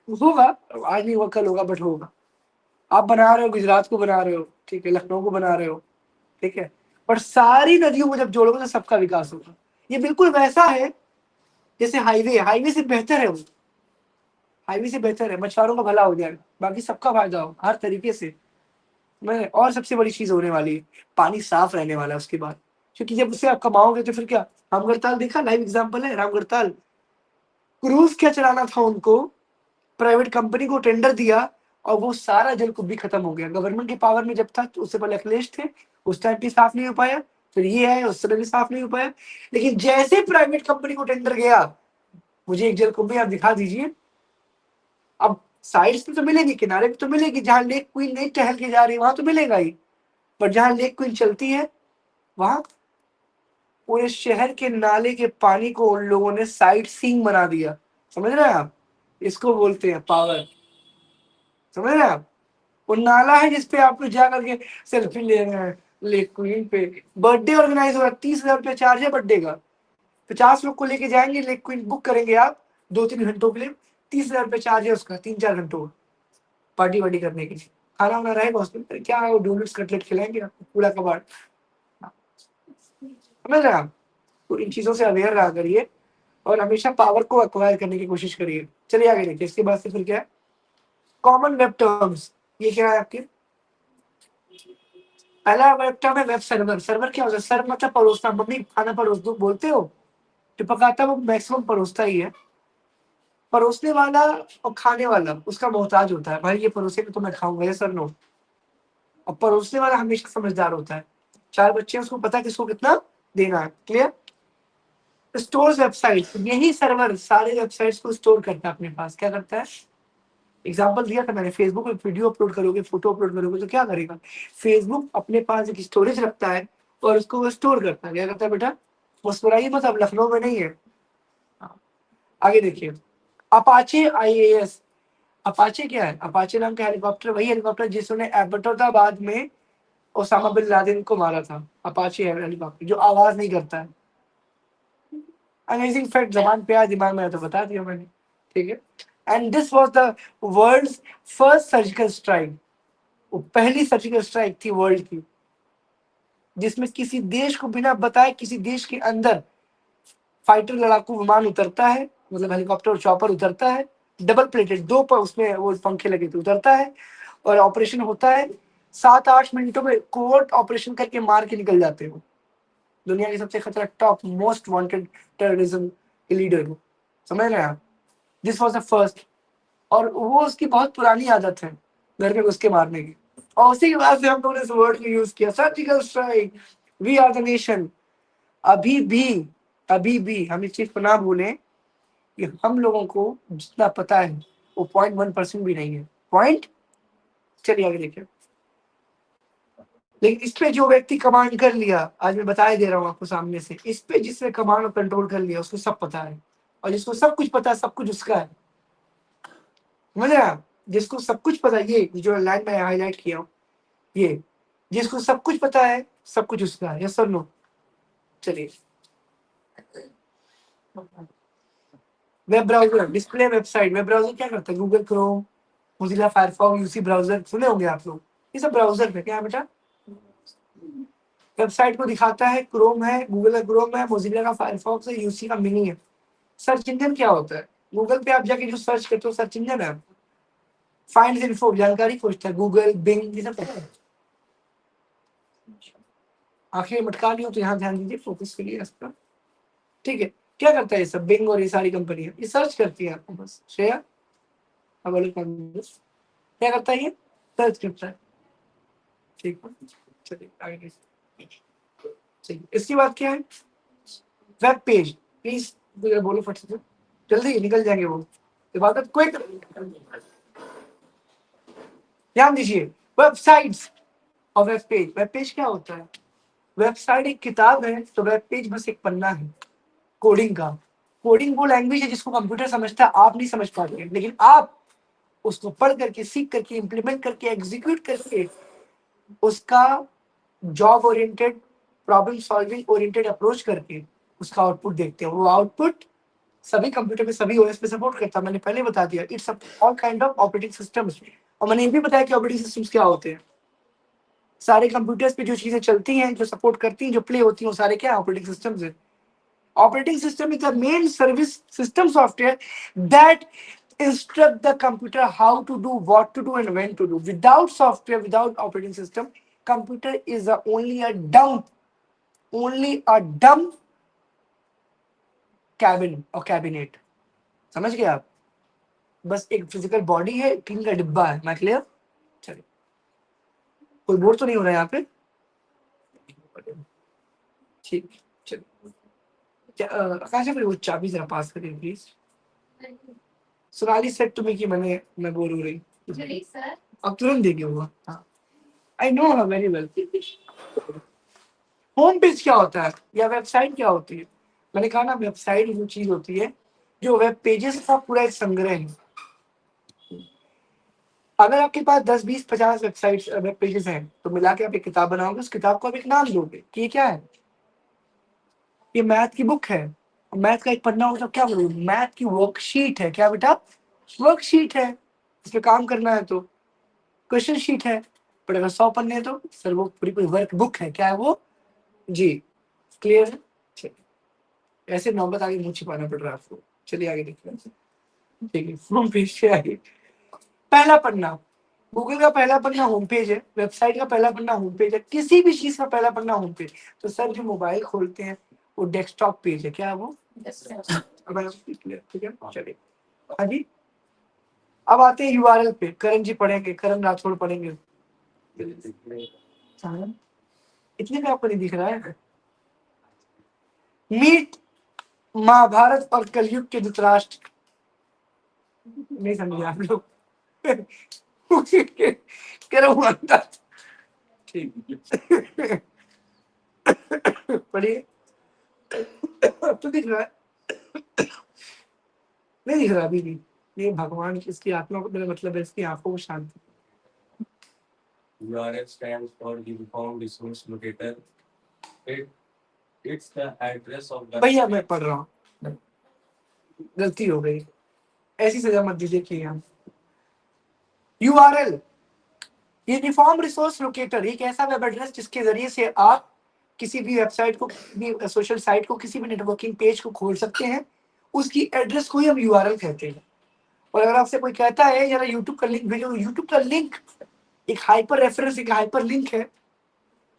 होगा, आज नहीं हुआ कल होगा, बट होगा। आप बना रहे हो, गुजरात को बना रहे हो, ठीक है, लखनऊ को बना रहे हो, ठीक है, पर सारी नदियों को जब जोड़ोगे तो सबका विकास होगा। ये बिल्कुल वैसा है जैसे हाईवे से बेहतर है। वो हाईवे से बेहतर है, मछुआरों का भला हो जाएगा, बाकी सबका फायदा हो हर तरीके से। मैं और सबसे बड़ी चीज होने वाली है, पानी साफ रहने वाला है उसके बाद। क्योंकि जब उसे आप कमाओगे तो फिर क्या? रामगढ़ताल देखा, लाइव एग्जांपल है रामगढ़ताल। क्रूज क्या चलाना था उनको, प्राइवेट कंपनी को टेंडर दिया, और वो सारा जल कुंभी खत्म हो गया। गवर्नमेंट के पावर में जब था तो उससे पहले अखिलेश थे, उस टाइम भी साफ नहीं हो पाया, फिर ये है उस समय भी साफ नहीं हो पाया। लेकिन जैसे प्राइवेट कंपनी को टेंडर गया, मुझे एक जल कुंभी आप दिखा दीजिए। अब साइड्स पे तो मिलेगी, किनारे पे तो मिलेगी, जहां लेक क्वीन नहीं टहल के जा रही वहां तो मिलेगा ही, पर जहां लेक क्वीन चलती है वहां पूरे शहर के नाले के पानी को उन लोगों ने साइड सीइंग बना दिया। समझ रहे हैं आप? इसको बोलते हैं पावर। समझ रहे हैं आप? वो नाला है जिसपे आप लोग जा करके सेल्फी ले रहे हैं लेक क्वीन पे। बर्थडे ऑर्गेनाइज हो रहा है, 30,000 रुपया चार्ज है बर्थडे का। 50 लोग को लेके जाएंगे, लेक क्वीन बुक करेंगे आप 2-3 घंटों के लिए, 30,000 रुपया चार्ज है उसका, 3-4 घंटों का पार्टी वार्टी करने के लिए। खाना वाना रहेगा उसमें, क्या है वो डोनट्स कटलेट खिलाएंगे आपको, पूरा कबाड़। समझ रहे हैं आप? तो इन चीजों से अवेयर रहा करिए और हमेशा पावर को एक्वायर करने की कोशिश करिए। चलिए आगे देखिए, इसके बाद से फिर क्या है, कॉमन वेब टर्म्स। ये क्या है आपके? पहला वेब टर्म है वेब सर्वर। सर्वर क्या होता है? सर्व मतलब परोसना, मम्मी खाना परोस दो बोलते हो, जो पकाता है वो मैक्सिमम परोसता ही है। परोसने वाला और खाने वाला उसका मोहताज होता है, भाई ये परोसेगा तो मैं खाऊंगा, ये सर नो। और परोसने वाला हमेशा समझदार होता है। 4 बच्चे हैं, उसको पता है किसको कितना देना है। क्लियर? स्टोर्स वेबसाइट, यही सर्वर सारे वेबसाइट्स को स्टोर करता है अपने पास। क्या करता है? एग्जाम्पल दिया था मैंने, फेसबुक पे वीडियो अपलोड करोगे, फोटो अपलोड करोगे तो क्या करेगा? फेसबुक अपने पास एक स्टोरेज रखता है और उसको वो स्टोर करता है। क्या करता है बेटा? मुस्कुराइए मत, अब लखनऊ में नहीं है। हाँ। आगे देखिए, अपाचे IAS। अपाचे क्या है? अपाचे नाम का हेलीकॉप्टर, वही हेलीकॉप्टर जिसने एबटोटाबाद में ओसामा बिन लादेन को मारा था। अपाचे हेलीकॉप्टर जो आवाज नहीं करता है। अमेजिंग फैक्ट, जबान पे आया दिमाग में आया तो बता दिया मैंने। ठीक है। And this was the world's first surgical strike. वो पहली सर्जिकल स्ट्राइक थी वर्ल्ड की, जिसमें किसी देश को बिना बताए किसी देश के अंदर फाइटर लड़ाकू विमान उतरता है, मतलब हेलीकॉप्टर और चॉपर उतरता है, डबल प्लेटेड, दो पर उसमें वो पंखे लगे थे, उतरता है और ऑपरेशन होता है। 7-8 मिनटों में कोवर्ट ऑपरेशन करके मार के निकल जाते हो। दुनिया के सबसे खतरा, टॉप मोस्ट वांटेड टेररिज्म के लीडर को। समझ रहे हैं आप? This was the first. और वो उसकी बहुत पुरानी आदत है घर में घुस के मारने की, और उसी के बाद से हम लोगों ने इस वर्ड को यूज किया, surgical strike, we are the nation. अभी भी हम इस चीज को ना भूलें कि हम लोगों को जितना पता है वो 0.1% भी नहीं है। पॉइंट। चलिए आगे देखिए। लेकिन इस पे जो व्यक्ति कमांड कर लिया, आज मैं बता ही दे रहा हूँ आपको सामने से, इस पे जिसने कमांड और कंट्रोल कर लिया उसको सब पता है, और जिसको सब कुछ पता है सब कुछ उसका है। समझ रहे हैं आप? जिसको सब कुछ पता है, ये जो लाइन में हाईलाइट किया हूँ, ये जिसको सब कुछ पता है सब कुछ उसका है। Yes sir no? चलिए, web browser, display website. Web browser क्या करता है? Google Chrome, Mozilla Firefox, UC browser, सुने होंगे आप लोग। ये सब ब्राउजर पे क्या है बेटा? वेबसाइट को दिखाता है। क्रोम है, गूगल का क्रोम है, मोजिला का फायरफॉक्स है, यूसी का मिनी है। सर्च इंजन क्या होता है? गूगल पे आप जाके जो सर्च करते हो सर्च इंजन है। फाइंड इन्फो, जानकारी खोजता है, गूगल, बिंग, ये सब पता है। आखिर मटका लियो तो यहाँ ध्यान दीजिए, फोकस करिए इस पर। ठीक है। क्या करता है ये सब? बिंग और ये सारी कंपनियां ये सर्च करती है आपको बस। श्रेया, अब वाले क्या करता है? ये सर्च करता है। ठीक है, चलिए आगे देखिए। चलिए, इसके बाद क्या है? Web page. प्लीज बोलो फट से, जल्दी निकल जाएंगे वो। इबादत क्विक, ध्यान दीजिए। वेबसाइट्स और वेब पेज। वेब पेज क्या होता है? वेबसाइट एक किताब है तो वेब पेज बस एक पन्ना है कोडिंग का। कोडिंग वो लैंग्वेज है जिसको कंप्यूटर समझता है, आप नहीं समझ पाते, लेकिन आप उसको पढ़ करके, सीख करके, इम्प्लीमेंट करके, एग्जीक्यूट करके उसका job oriented, problem solving oriented approach करके उसका आउटपुट देखते हैं। वो आउटपुट सभी कंप्यूटर पे, सभी ओएस पे सपोर्ट करता है। मैंने पहले बता दिया, it's all kind of operating systems. और मैंने ये भी बताया कि ऑपरेटिंग सिस्टम्स क्या होते हैं। सारे कंप्यूटर्स पे जो चीजें चलती हैं, जो सपोर्ट करती हैं, जो प्ले होती हैं, वो सारे क्या ऑपरेटिंग सिस्टम्स है। Operating system is the main service system software that instruct the computer how to do, what to do, and when to do. Without software, without operating system, computer is only a dumb cabin or cabinet. समझ गए आप? बस एक physical body है, tin का डिब्बा है। मैं क्लियर? चलिए, कोई बोर तो नहीं हो रहा है यहाँ पे? ठीक, चलिए। आकाश भाई वो चाबी जरा पास करिए प्लीज। सोनाली सेट तुम्हें कि मैं बोर हो रही। Actually, sir, अब तुरंत देगी वो। हाँ, I know her very well. Home page क्या होता है या वेबसाइट क्या होती है? मैंने कहा ना, वेबसाइट वो चीज होती है जो वेब पेजेस का पूरा एक संग्रह है। अगर आपके पास 10, 20, 50 वेबसाइट्स, वेब पेजेस हैं, तो मिला के आप एक किताब बनाओगे। उस किताब को आप एक नाम दोगे कि ये क्या है? ये मैथ की बुक है। मैथ का एक पन्ना होगा तो क्या बोलोगे? मैथ की वर्कशीट है। क्या बेटा? वर्कशीट है, इस पे काम करना है तो। क्वेश्चन शीट है, बट अगर 100 पन्ने हैं तो सर वो पूरी पूरी वर्क बुक है। क्या है वो? जी, क्लियर है? चलिए, ऐसे नौबत आगे मुंह छिपाना पड़ रहा है आपको। चलिए आगे देखते हैं। ठीक है, होम पेज से आगे। पहला पन्ना, गूगल का पहला पन्ना होम पेज है, वेबसाइट का पहला पन्ना होम पेज है, किसी भी चीज का पहला पन्ना होम पेज। तो सर जो मोबाइल खोलते हैं वो डेस्कटॉप पेज है। क्या है वो? yes, sir. अब ठीक है, चलिए। हाँ जी, अब आते हैं यूआरएल पे। करण जी पढ़ेंगे, करण राठौड़ पढ़ेंगे। हाँ, इतने में आपको नहीं दिख रहा है? मीट महाभारत और कलयुग के धृतराष्ट्र। नहीं समझे आप लोग? कह रहा हूँ अंदर। ठीक पढ़िए। अब तो दिख रहा है? नहीं दिख रहा अभी भी? ये भगवान की, इसकी आत्मा को, मेरा मतलब है इसकी आंखों को शांति। URL stands for Uniform Resource Locator. It's the address of the भैया मैं पढ़ रहा हूँ, गलती हो गई, ऐसी सजा मत दीजिए कि हम। यूआरएल, यूनिफॉर्म रिसोर्स लोकेटर, एक ऐसा वेब एड्रेस जिसके जरिए से आप किसी भी वेबसाइट को, भी सोशल साइट को, किसी भी नेटवर्किंग पेज को खोल सकते हैं। उसकी एड्रेस को ही हम यूआरएल कहते हैं। और अगर आपसे कोई कहता है जरा यूट्यूब का लिंक भेजो, यूट्यूब का लिंक एक हाइपर रेफरेंस, एक हाइपर लिंक है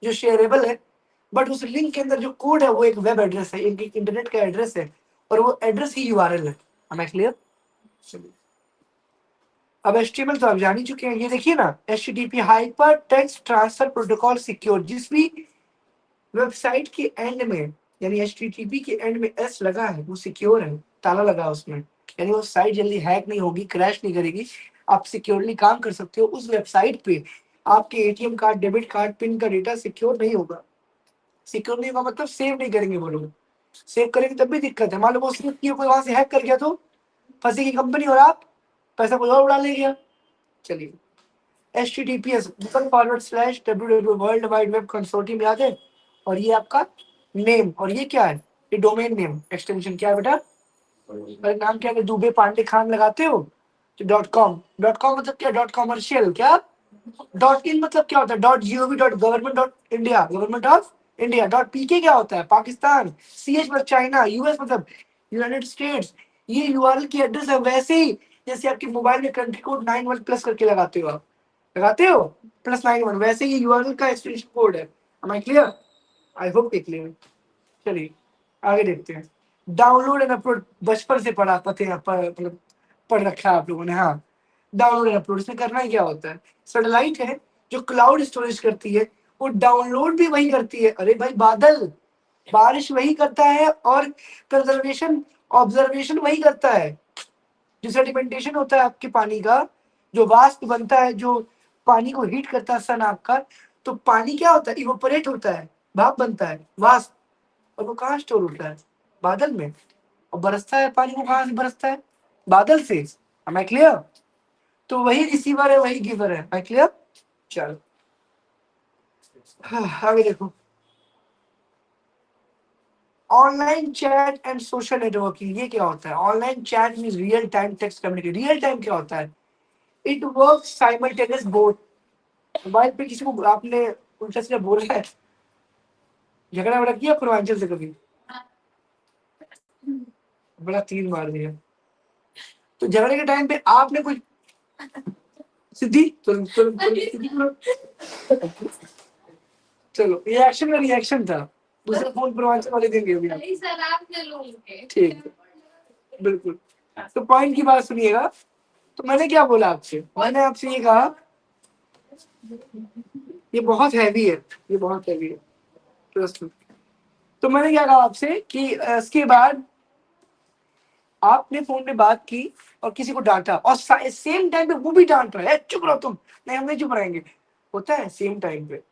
जो शेयरेबल है, बट उस लिंक के अंदर जो कोड है वो एक वेब एड्रेस है, एक इंटरनेट का एड्रेस है, और वो एड्रेस ही यूआरएल है। am I clear? चलिए, अब HTML तो आप जान ही चुके हैं। ये देखिए ना, HTTP hyper text transfer protocol secure. जिस भी वेबसाइट के एंड में, यानी HTTP के एंड में S लगा है वो सिक्योर है, ताला लगा है उसमें, यानी वो साइट जल्दी हैक नहीं होगी, क्रैश नहीं करेगी। आप सिक्योरली काम कर सकते हो उस वेबसाइट पे। आपके ATM card, debit card, pin का डेटा सिक्योर नहीं होगा। सिक्योर नहीं होगा मतलब सेव नहीं करेंगे वो लोग। सेव करेंगे तब भी दिक्कत है। मान लो वो स्लिप किया, कोई वहां से हैक कर गया तो फंसेगी कंपनी और आप पैसा कोई और उड़ा ले गया। चलिए, https://www world wide web consortium याद है, और ये आपका नेम, और ये क्या है? ये डोमेन नेम एक्सटेंशन क्या है बेटा? अरे नाम क्या है? दुबे पांडे खान लगाते हो तो .com। .com मतलब क्या? Dot commercial. क्या? .in मतलब क्या होता है? .gov.government.india, government of India. .pk क्या होता है? पाकिस्तान। CH मतलब चाइना। US मतलब यूनाइटेड स्टेट्स। ये यूआरएल की एड्रेस है, वैसे ही जैसे आपके मोबाइल में कंट्री कोड 91 प्लस करके लगाते हो, आप लगाते हो +91, वैसे ही यूआरएल का एक्सटेंशन कोड है। Am I clear? I hope clear. चलिए आगे देखते हैं। डाउनलोड एंड अपलोड बचपन से पढ़ा, पते हैं, मतलब पढ़ रखा है आप लोगों ने। हाँ, डाउनलोड एंड अपलोड, इसमें करना ही क्या होता है? सैटेलाइट है जो क्लाउड स्टोरेज करती है, वो डाउनलोड भी वही करती है। अरे भाई, बादल बारिश वही करता है, और कंजर्वेशन ऑब्जर्वेशन वही करता है। जो सेडिमेंटेशन होता है आपके पानी का, जो वाष्प बनता है, जो पानी को हीट करता है सन आपका, तो पानी क्या होता है? इवोपरेट होता है, भाप बनता है, वाष्प। और वो कहाँ स्टोर होता है? बादल में। और बरसता है पानी, को कहाँ से बरसता है? बादल से। Am I clear? तो वही रिसीवर है, वही गिवर है। Am I clear? चलो आगे देखो। Online chat and social networking, ये क्या होता है? Online chat mean real time text communication. Real time क्या होता है? It work simultaneous both. Mobile पे किसी को आपने उल्टा सीधा बोला है, झगड़ा वगड़ा किया पूर्वांचल से कभी? बड़ा तीर मार दिया। तो झगड़े के टाइम पे आपने कोई सिद्धि चलो, रिएक्शन में रिएक्शन था। दूसरा फोन पूर्वांचल वाले देंगे अभी आप। सर आप ले लो उनके। ठीक है, बिल्कुल। तो पॉइंट की बात सुनिएगा। तो मैंने क्या बोला आपसे? मैंने आपसे ये कहा, ये बहुत हैवी है, ये बहुत हैवी है, ट्रस्ट मी। तो मैंने क्या कहा आपसे कि इसके बाद आपने फोन पे बात की और किसी को डांटा, और सेम टाइम पे वो भी डांट रहा है, चुप रहो तुम। नहीं, हम नहीं चुप रहेंगे। होता है सेम टाइम पे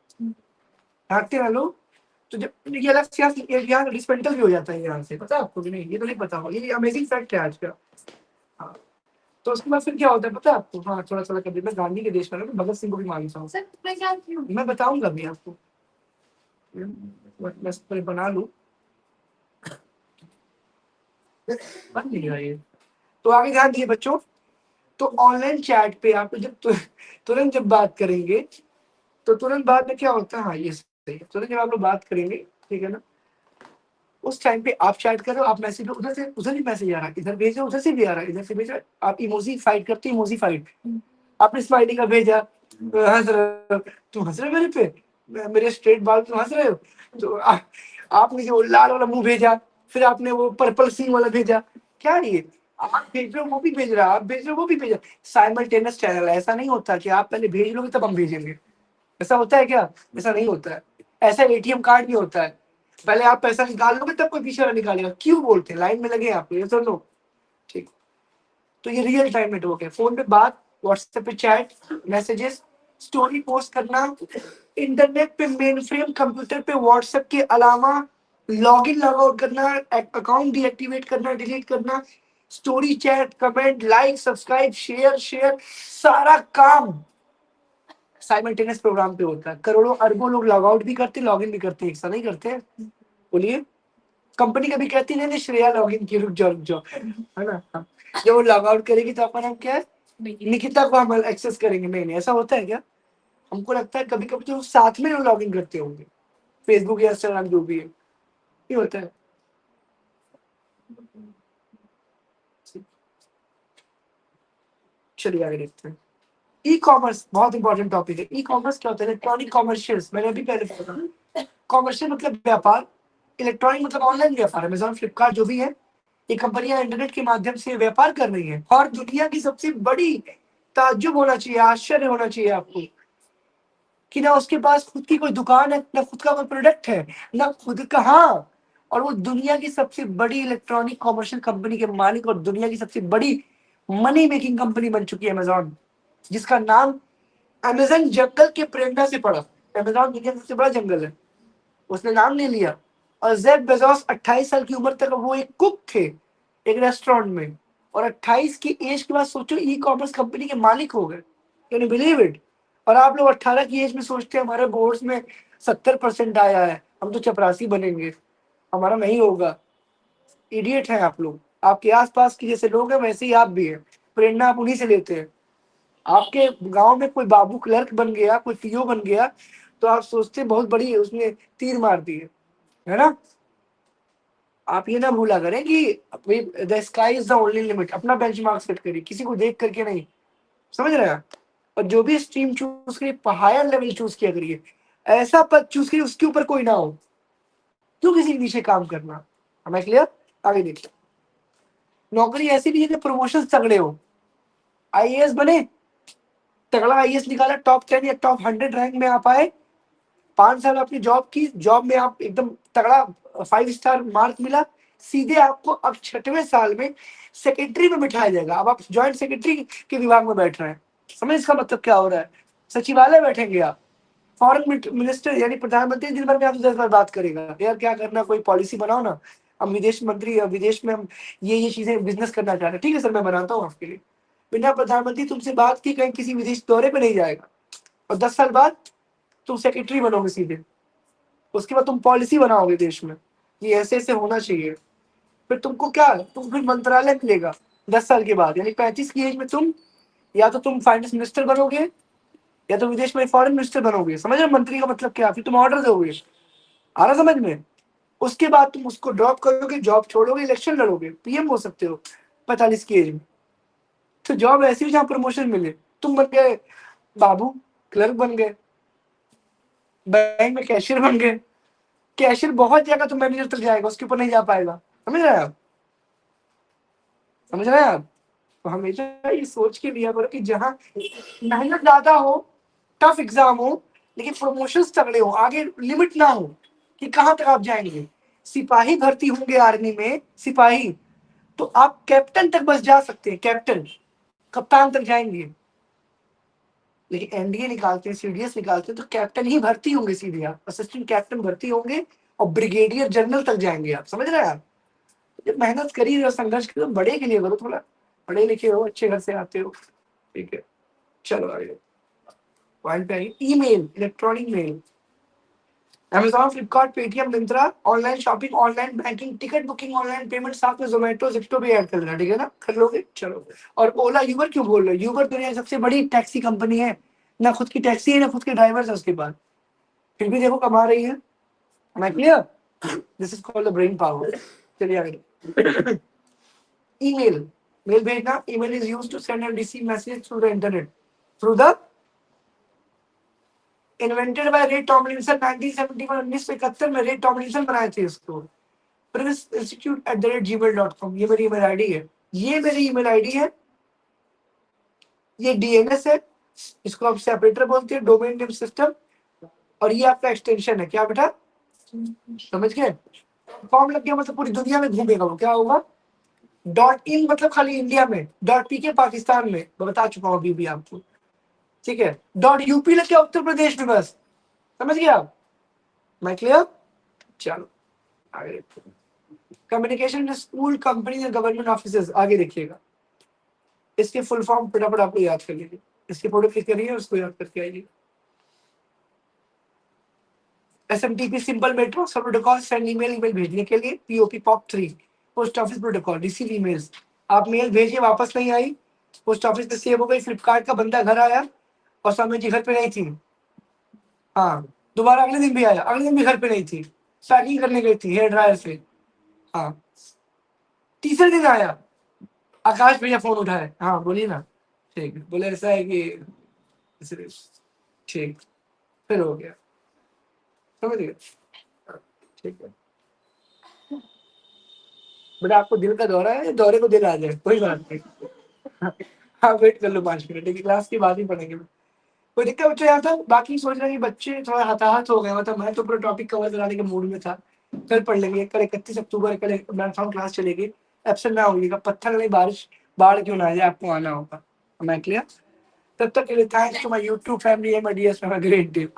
डांटते रह लो। तो जब ये अलग से यहाँ डिसमेंटल भी हो जाता है यहाँ से, पता है आपको कि नहीं? ये तो नहीं पता होगा, ये अमेजिंग फैक्ट है आज का। हाँ, तो उसके बाद फिर क्या होता है पता है आपको? हाँ, थोड़ा थोड़ा कर मैं गांधी के देश में हूँ, भगत सिंह को भी मानता हूँ। सर मैं क्या क्यों? मैं बताऊंगा भी आपको, बस बना लूं, बन नहीं रहा ये। तो आगे ध्यान दिए बच्चों। तो ऑनलाइन चैट पे आप जब तुरंत जब बात करेंगे, तो तुरंत बाद में क्या होता है? हाँ, ये सही है। तुरंत जब आप लोग बात करेंगे, ठीक है ना, उस टाइम पे आप चैट कर रहे हो, आप मैसेज, उधर से उधर भी मैसेज आ रहा है, इधर भेजो, उधर से भी आ रहा है, इधर से भेजो। आप इमोजी फाइट करते हो, इमोजी फाइट। आपने स्माइली का भेजा, हंस रहे हो, तुम हंस रहे हो मेरे पे, मेरे स्ट्रेट बाल तुम हंस रहे हो। तो आपने जो लाल वाला मुंह भेजा, फिर आपने वो पर्पल सिंह वाला भेजा। क्या है ये? आप भेज रहे हो वो भी भेज रहा है, आप भेज रहे हो वो भी भेज रहा है। साइमल्टेनियस चैनल है, ऐसा नहीं होता कि आप पहले भेज लोगे तब हम भेजेंगे। ऐसा होता है क्या? ऐसा नहीं होता है। ऐसा एटीएम कार्ड भी होता है, पहले आप पैसा निकाल लोगे तब कोई पीछे वाला निकालेगा। क्यों बोलते हैं? लाइन में लगे हैं आप, ये तो नो। ठीक, तो ये रियल टाइम नेटवर्क है। फोन पे बात, व्हाट्सएप पे चैट, मैसेजेस, स्टोरी पोस्ट करना, इंटरनेट पे मेन फ्रेम, कंप्यूटर पे व्हाट्सएप के अलावा लॉग इन लॉग आउट करना, अकाउंट डीएक्टिवेट करना, डिलीट करना, story, chat, comment, like, subscribe, share share, सारा काम साइमल्टेनियस प्रोग्राम पे होता है। करोड़ों अरबों लोग लॉग आउट भी करते, लॉग इन भी करते हैं, ऐसा नहीं करते हैं? बोलिए। कंपनी कभी कहती नहीं नहीं श्रेया लॉग इन की, रुक जाओ रुक जाओ, है ना? हाँ। जब वो लॉग आउट करेगी तो अपना नाम क्या है? निकिता को हम एक्सेस करेंगे। नहीं नहीं, ऐसा होता है क्या? हमको लगता है कभी कभी तो साथ में लॉग इन करते होंगे, फेसबुक या इंस्टाग्राम जो भी है, ये होता है। चलिए आगे देखते हैं। ई कॉमर्स बहुत इंपॉर्टेंट टॉपिक है। ई कॉमर्स क्या होता है? इलेक्ट्रॉनिक कॉमर्शियल्स, मैंने अभी पहले बताया। कॉमर्शियल मतलब व्यापार, इलेक्ट्रॉनिक मतलब ऑनलाइन व्यापार। अमेजोन, फ्लिपकार्ट जो भी है, ये कंपनियां इंटरनेट के माध्यम से व्यापार कर रही हैं। और दुनिया की सबसे बड़ी ताज्जुब होना चाहिए, आश्चर्य होना चाहिए आपको, कि ना उसके पास खुद की कोई दुकान है, ना खुद का कोई प्रोडक्ट है, ना खुद का, हाँ, और वो दुनिया की सबसे बड़ी इलेक्ट्रॉनिक कॉमर्शियल कंपनी के मालिक और दुनिया की सबसे बड़ी मनी मेकिंग कंपनी बन चुकी है अमेजोन, जिसका नाम अमेजन जंगल के प्रेरणा से पड़ा। अमेजोन दुनिया का सबसे बड़ा जंगल है, उसने नाम ले लिया। और जेफ बेजोस 28 साल की उम्र तक वो एक कुक थे एक रेस्टोरेंट में, और 28 की एज के बाद सोचो ई कॉमर्स कंपनी के मालिक हो गए। Can you believe it? और आप लोग 18 की एज में सोचते हैं हमारे बोर्ड्स में 70% आया है, हम तो चपरासी बनेंगे, हमारा नहीं होगा। इडियट है आप लोग। आपके आसपास के जैसे लोग हैं वैसे ही आप भी हैं, प्रेरणा आप उन्हीं से लेते हैं। आपके गांव में कोई बाबू क्लर्क बन गया, कोई पीओ बन गया, तो आप सोचते हैं बहुत बड़ी उसने तीर मार दी है ना? आप ये ना भूला करें कि the sky is the only limit. अपना बेंचमार्क सेट करिए, किसी को देख करके नहीं, समझ रहे हैं आप? और जो भी स्ट्रीम चूज करिए, हायर लेवल चूज किया करिए, ऐसा पद चूज करिए उसके ऊपर कोई ना हो। क्यों किसी के नीचे काम करना? हमें क्लियर? आगे देखिए। नौकरी ऐसी भी है कि प्रमोशन तगड़े हो। आईएएस बने, तगड़ा आईएएस निकाला, टॉप 10 या टॉप 100 रैंक में आप आए, 5 साल आपने जॉब की, जॉब में आप एकदम तगड़ा 5 स्टार मार्क मिला, सीधे आपको अब 6वें साल में सेक्रेटरी में बिठाया जाएगा। अब आप ज्वाइंट सेक्रेटरी के विभाग में बैठ रहे हैं। समझ इसका मतलब क्या हो रहा है? सचिवालय बैठेंगे आप। फॉरेन मिनिस्टर यानी प्रधानमंत्री दिन भर में आपसे 10 बार बात करेगा, यार क्या करना, कोई पॉलिसी बनाओ ना, हम विदेश मंत्री, विदेश में हम ये चीजें बिजनेस करना चाह रहे हैं। ठीक है सर, मैं बनाता हूँ आपके लिए। बिना प्रधानमंत्री तुमसे बात की कहीं किसी विदेश दौरे पे नहीं जाएगा। और 10 साल बाद तुम सेक्रेटरी बनोगे सीधे। उसके बाद तुम पॉलिसी बनाओगे देश में, ये ऐसे ऐसे होना चाहिए। फिर तुमको क्या, तुम फिर मंत्रालय मिलेगा 10 साल के बाद, यानी 35 की एज में तुम, या तो तुम फाइनेंस मिनिस्टर बनोगे या तो विदेश में फॉरेन मिनिस्टर बनोगे। समझ रहे मंत्री का मतलब क्या? फिर तुम ऑर्डर दोगे। आ रहा समझ में? उसके बाद तुम उसको ड्रॉप करोगे, जॉब छोड़ोगे, इलेक्शन लड़ोगे, पीएम हो सकते हो 45 की एज में। तो जॉब ऐसी हो जहाँ प्रमोशन मिले। तुम बन गए बाबू, क्लर्क बन गए, बैंक में कैशियर बन गए। कैशियर बहुत जाएगा तो मैनेजर तक जाएगा, उसके ऊपर नहीं जा पाएगा। समझ रहे हैं आप? समझ रहे हैं आप? तो हमेशा ये सोच के लिया करो कि जहाँ मेहनत ज्यादा हो, टफ एग्जाम हो, लेकिन प्रमोशन तगड़े हो, आगे लिमिट ना हो कि कहाँ तक आप जाएंगे। सिपाही भर्ती होंगे आर्मी में, सिपाही, तो आप कैप्टन तक बस जा सकते हैं, कैप्टन, कप्तान तक जाएंगे। लेकिन एनडीए निकालते हैं, सीडीएस निकालते हैं, तो कैप्टन ही भर्ती होंगे सीधे, आप असिस्टेंट कैप्टन भर्ती होंगे और ब्रिगेडियर जनरल तक जाएंगे आप। समझ रहे हैं आप? जब मेहनत करिए और संघर्ष करिए तो बड़े के लिए करो, थोड़ा पढ़े लिखे हो, अच्छे घर से आते हो। ठीक है, चलो आगे पॉइंट पे आइए। Email, electronic mail, Amazon, Flipkart, Paytm, Myntra, online shopping, online banking, ticket booking, online payment, साथ में जोमेटो, जिप्टो भी ऐड कर लेना। ठीक है ना? कर लोगे? चलो। और ओला, यूबर क्यों बोल रहे हो? यूबर दुनिया की सबसे बड़ी टैक्सी कंपनी है, ना खुद की टैक्सी है ना खुद के ड्राइवर्स है उसके पास, फिर भी देखो कमा रही है। मैं clear? This is called the brain power. चलिए आगे। ईमेल, मेल भेजना। Email is used to send and receive message through the internet, through the invented by Ray Tomlinson 1971, 1971 में रे टॉमलिंसन बनाए थे इसको। प्रिंस इंस्टीट्यूट@gmail.com, ये मेरी ईमेल आईडी है। ये मेरी ईमेल आईडी है, ये डीएनएस है, इसको आप सेपरेटर बोलते हैं, डोमेन नेम सिस्टम, और ये आपका एक्सटेंशन है। क्या बेटा, समझ गए? फॉर्म लग गया मतलब पूरी दुनिया में घूमेगा वो। क्या होगा? डॉट इन मतलब खाली इंडिया में, डॉट पी के पाकिस्तान में, मैं बता चुका हूँ अभी भी आपको, ठीक है? डॉट यूपी लग गया उत्तर प्रदेश में, बस समझ गए आप? मैं क्लियर? चलो आगे। कम्युनिकेशन स्कूल, कंपनी और गवर्नमेंट ऑफिस, आगे देखिएगा। इसके फुल फॉर्म फटाफट आपको याद कर लीजिए, इसकी फोटो क्लिक करिए, उसको याद करके आइए। SMTP simple mail transfer protocol, send email, email भेजने के लिए। POP POP3 post office protocol, receive emails. आप मेल भेजिए, वापस नहीं आई, पोस्ट ऑफिस पे सेव हो गई, फ्लिपकार्ट का बंदा घर आया और समय जी घर पे नहीं थी, हाँ, दोबारा अगले दिन भी आया, अगले दिन भी घर पे नहीं थी, पैकिंग करने गई थी हेयर ड्रायर से, हाँ, तीसरे दिन आया, आकाश भैया फोन उठाए, हाँ बोलिए ना, ठीक है, बोले ऐसा है कि इसलिए, ठीक, फिर हो गया, समझ गए? ठीक है बेटा, आपको दिल का दौरा है, दौरे को दिल आ जाए, कोई बात नहीं। हाँ वेट कर लो 5 मिनट, ठीक है, क्लास की बात ही पढ़ेंगे। कोई दिक्कत बच्चों यहाँ था? बाकी सोच रहे हैं कि बच्चे थोड़ा हताहत हो गए, मतलब मैं तो पूरा टॉपिक कवर कराने के मूड में था। कल पढ़ लेंगे, कल 31 अक्टूबर, कल मैराथन क्लास चलेगी, एब्सेंट ना होइएगा, पत्थर नहीं, बारिश बाढ़ क्यों ना आ जाए, आपको आना होगा। मैं क्लियर? तब तक के लिए thanks to my YouTube family and my dear, have a great day.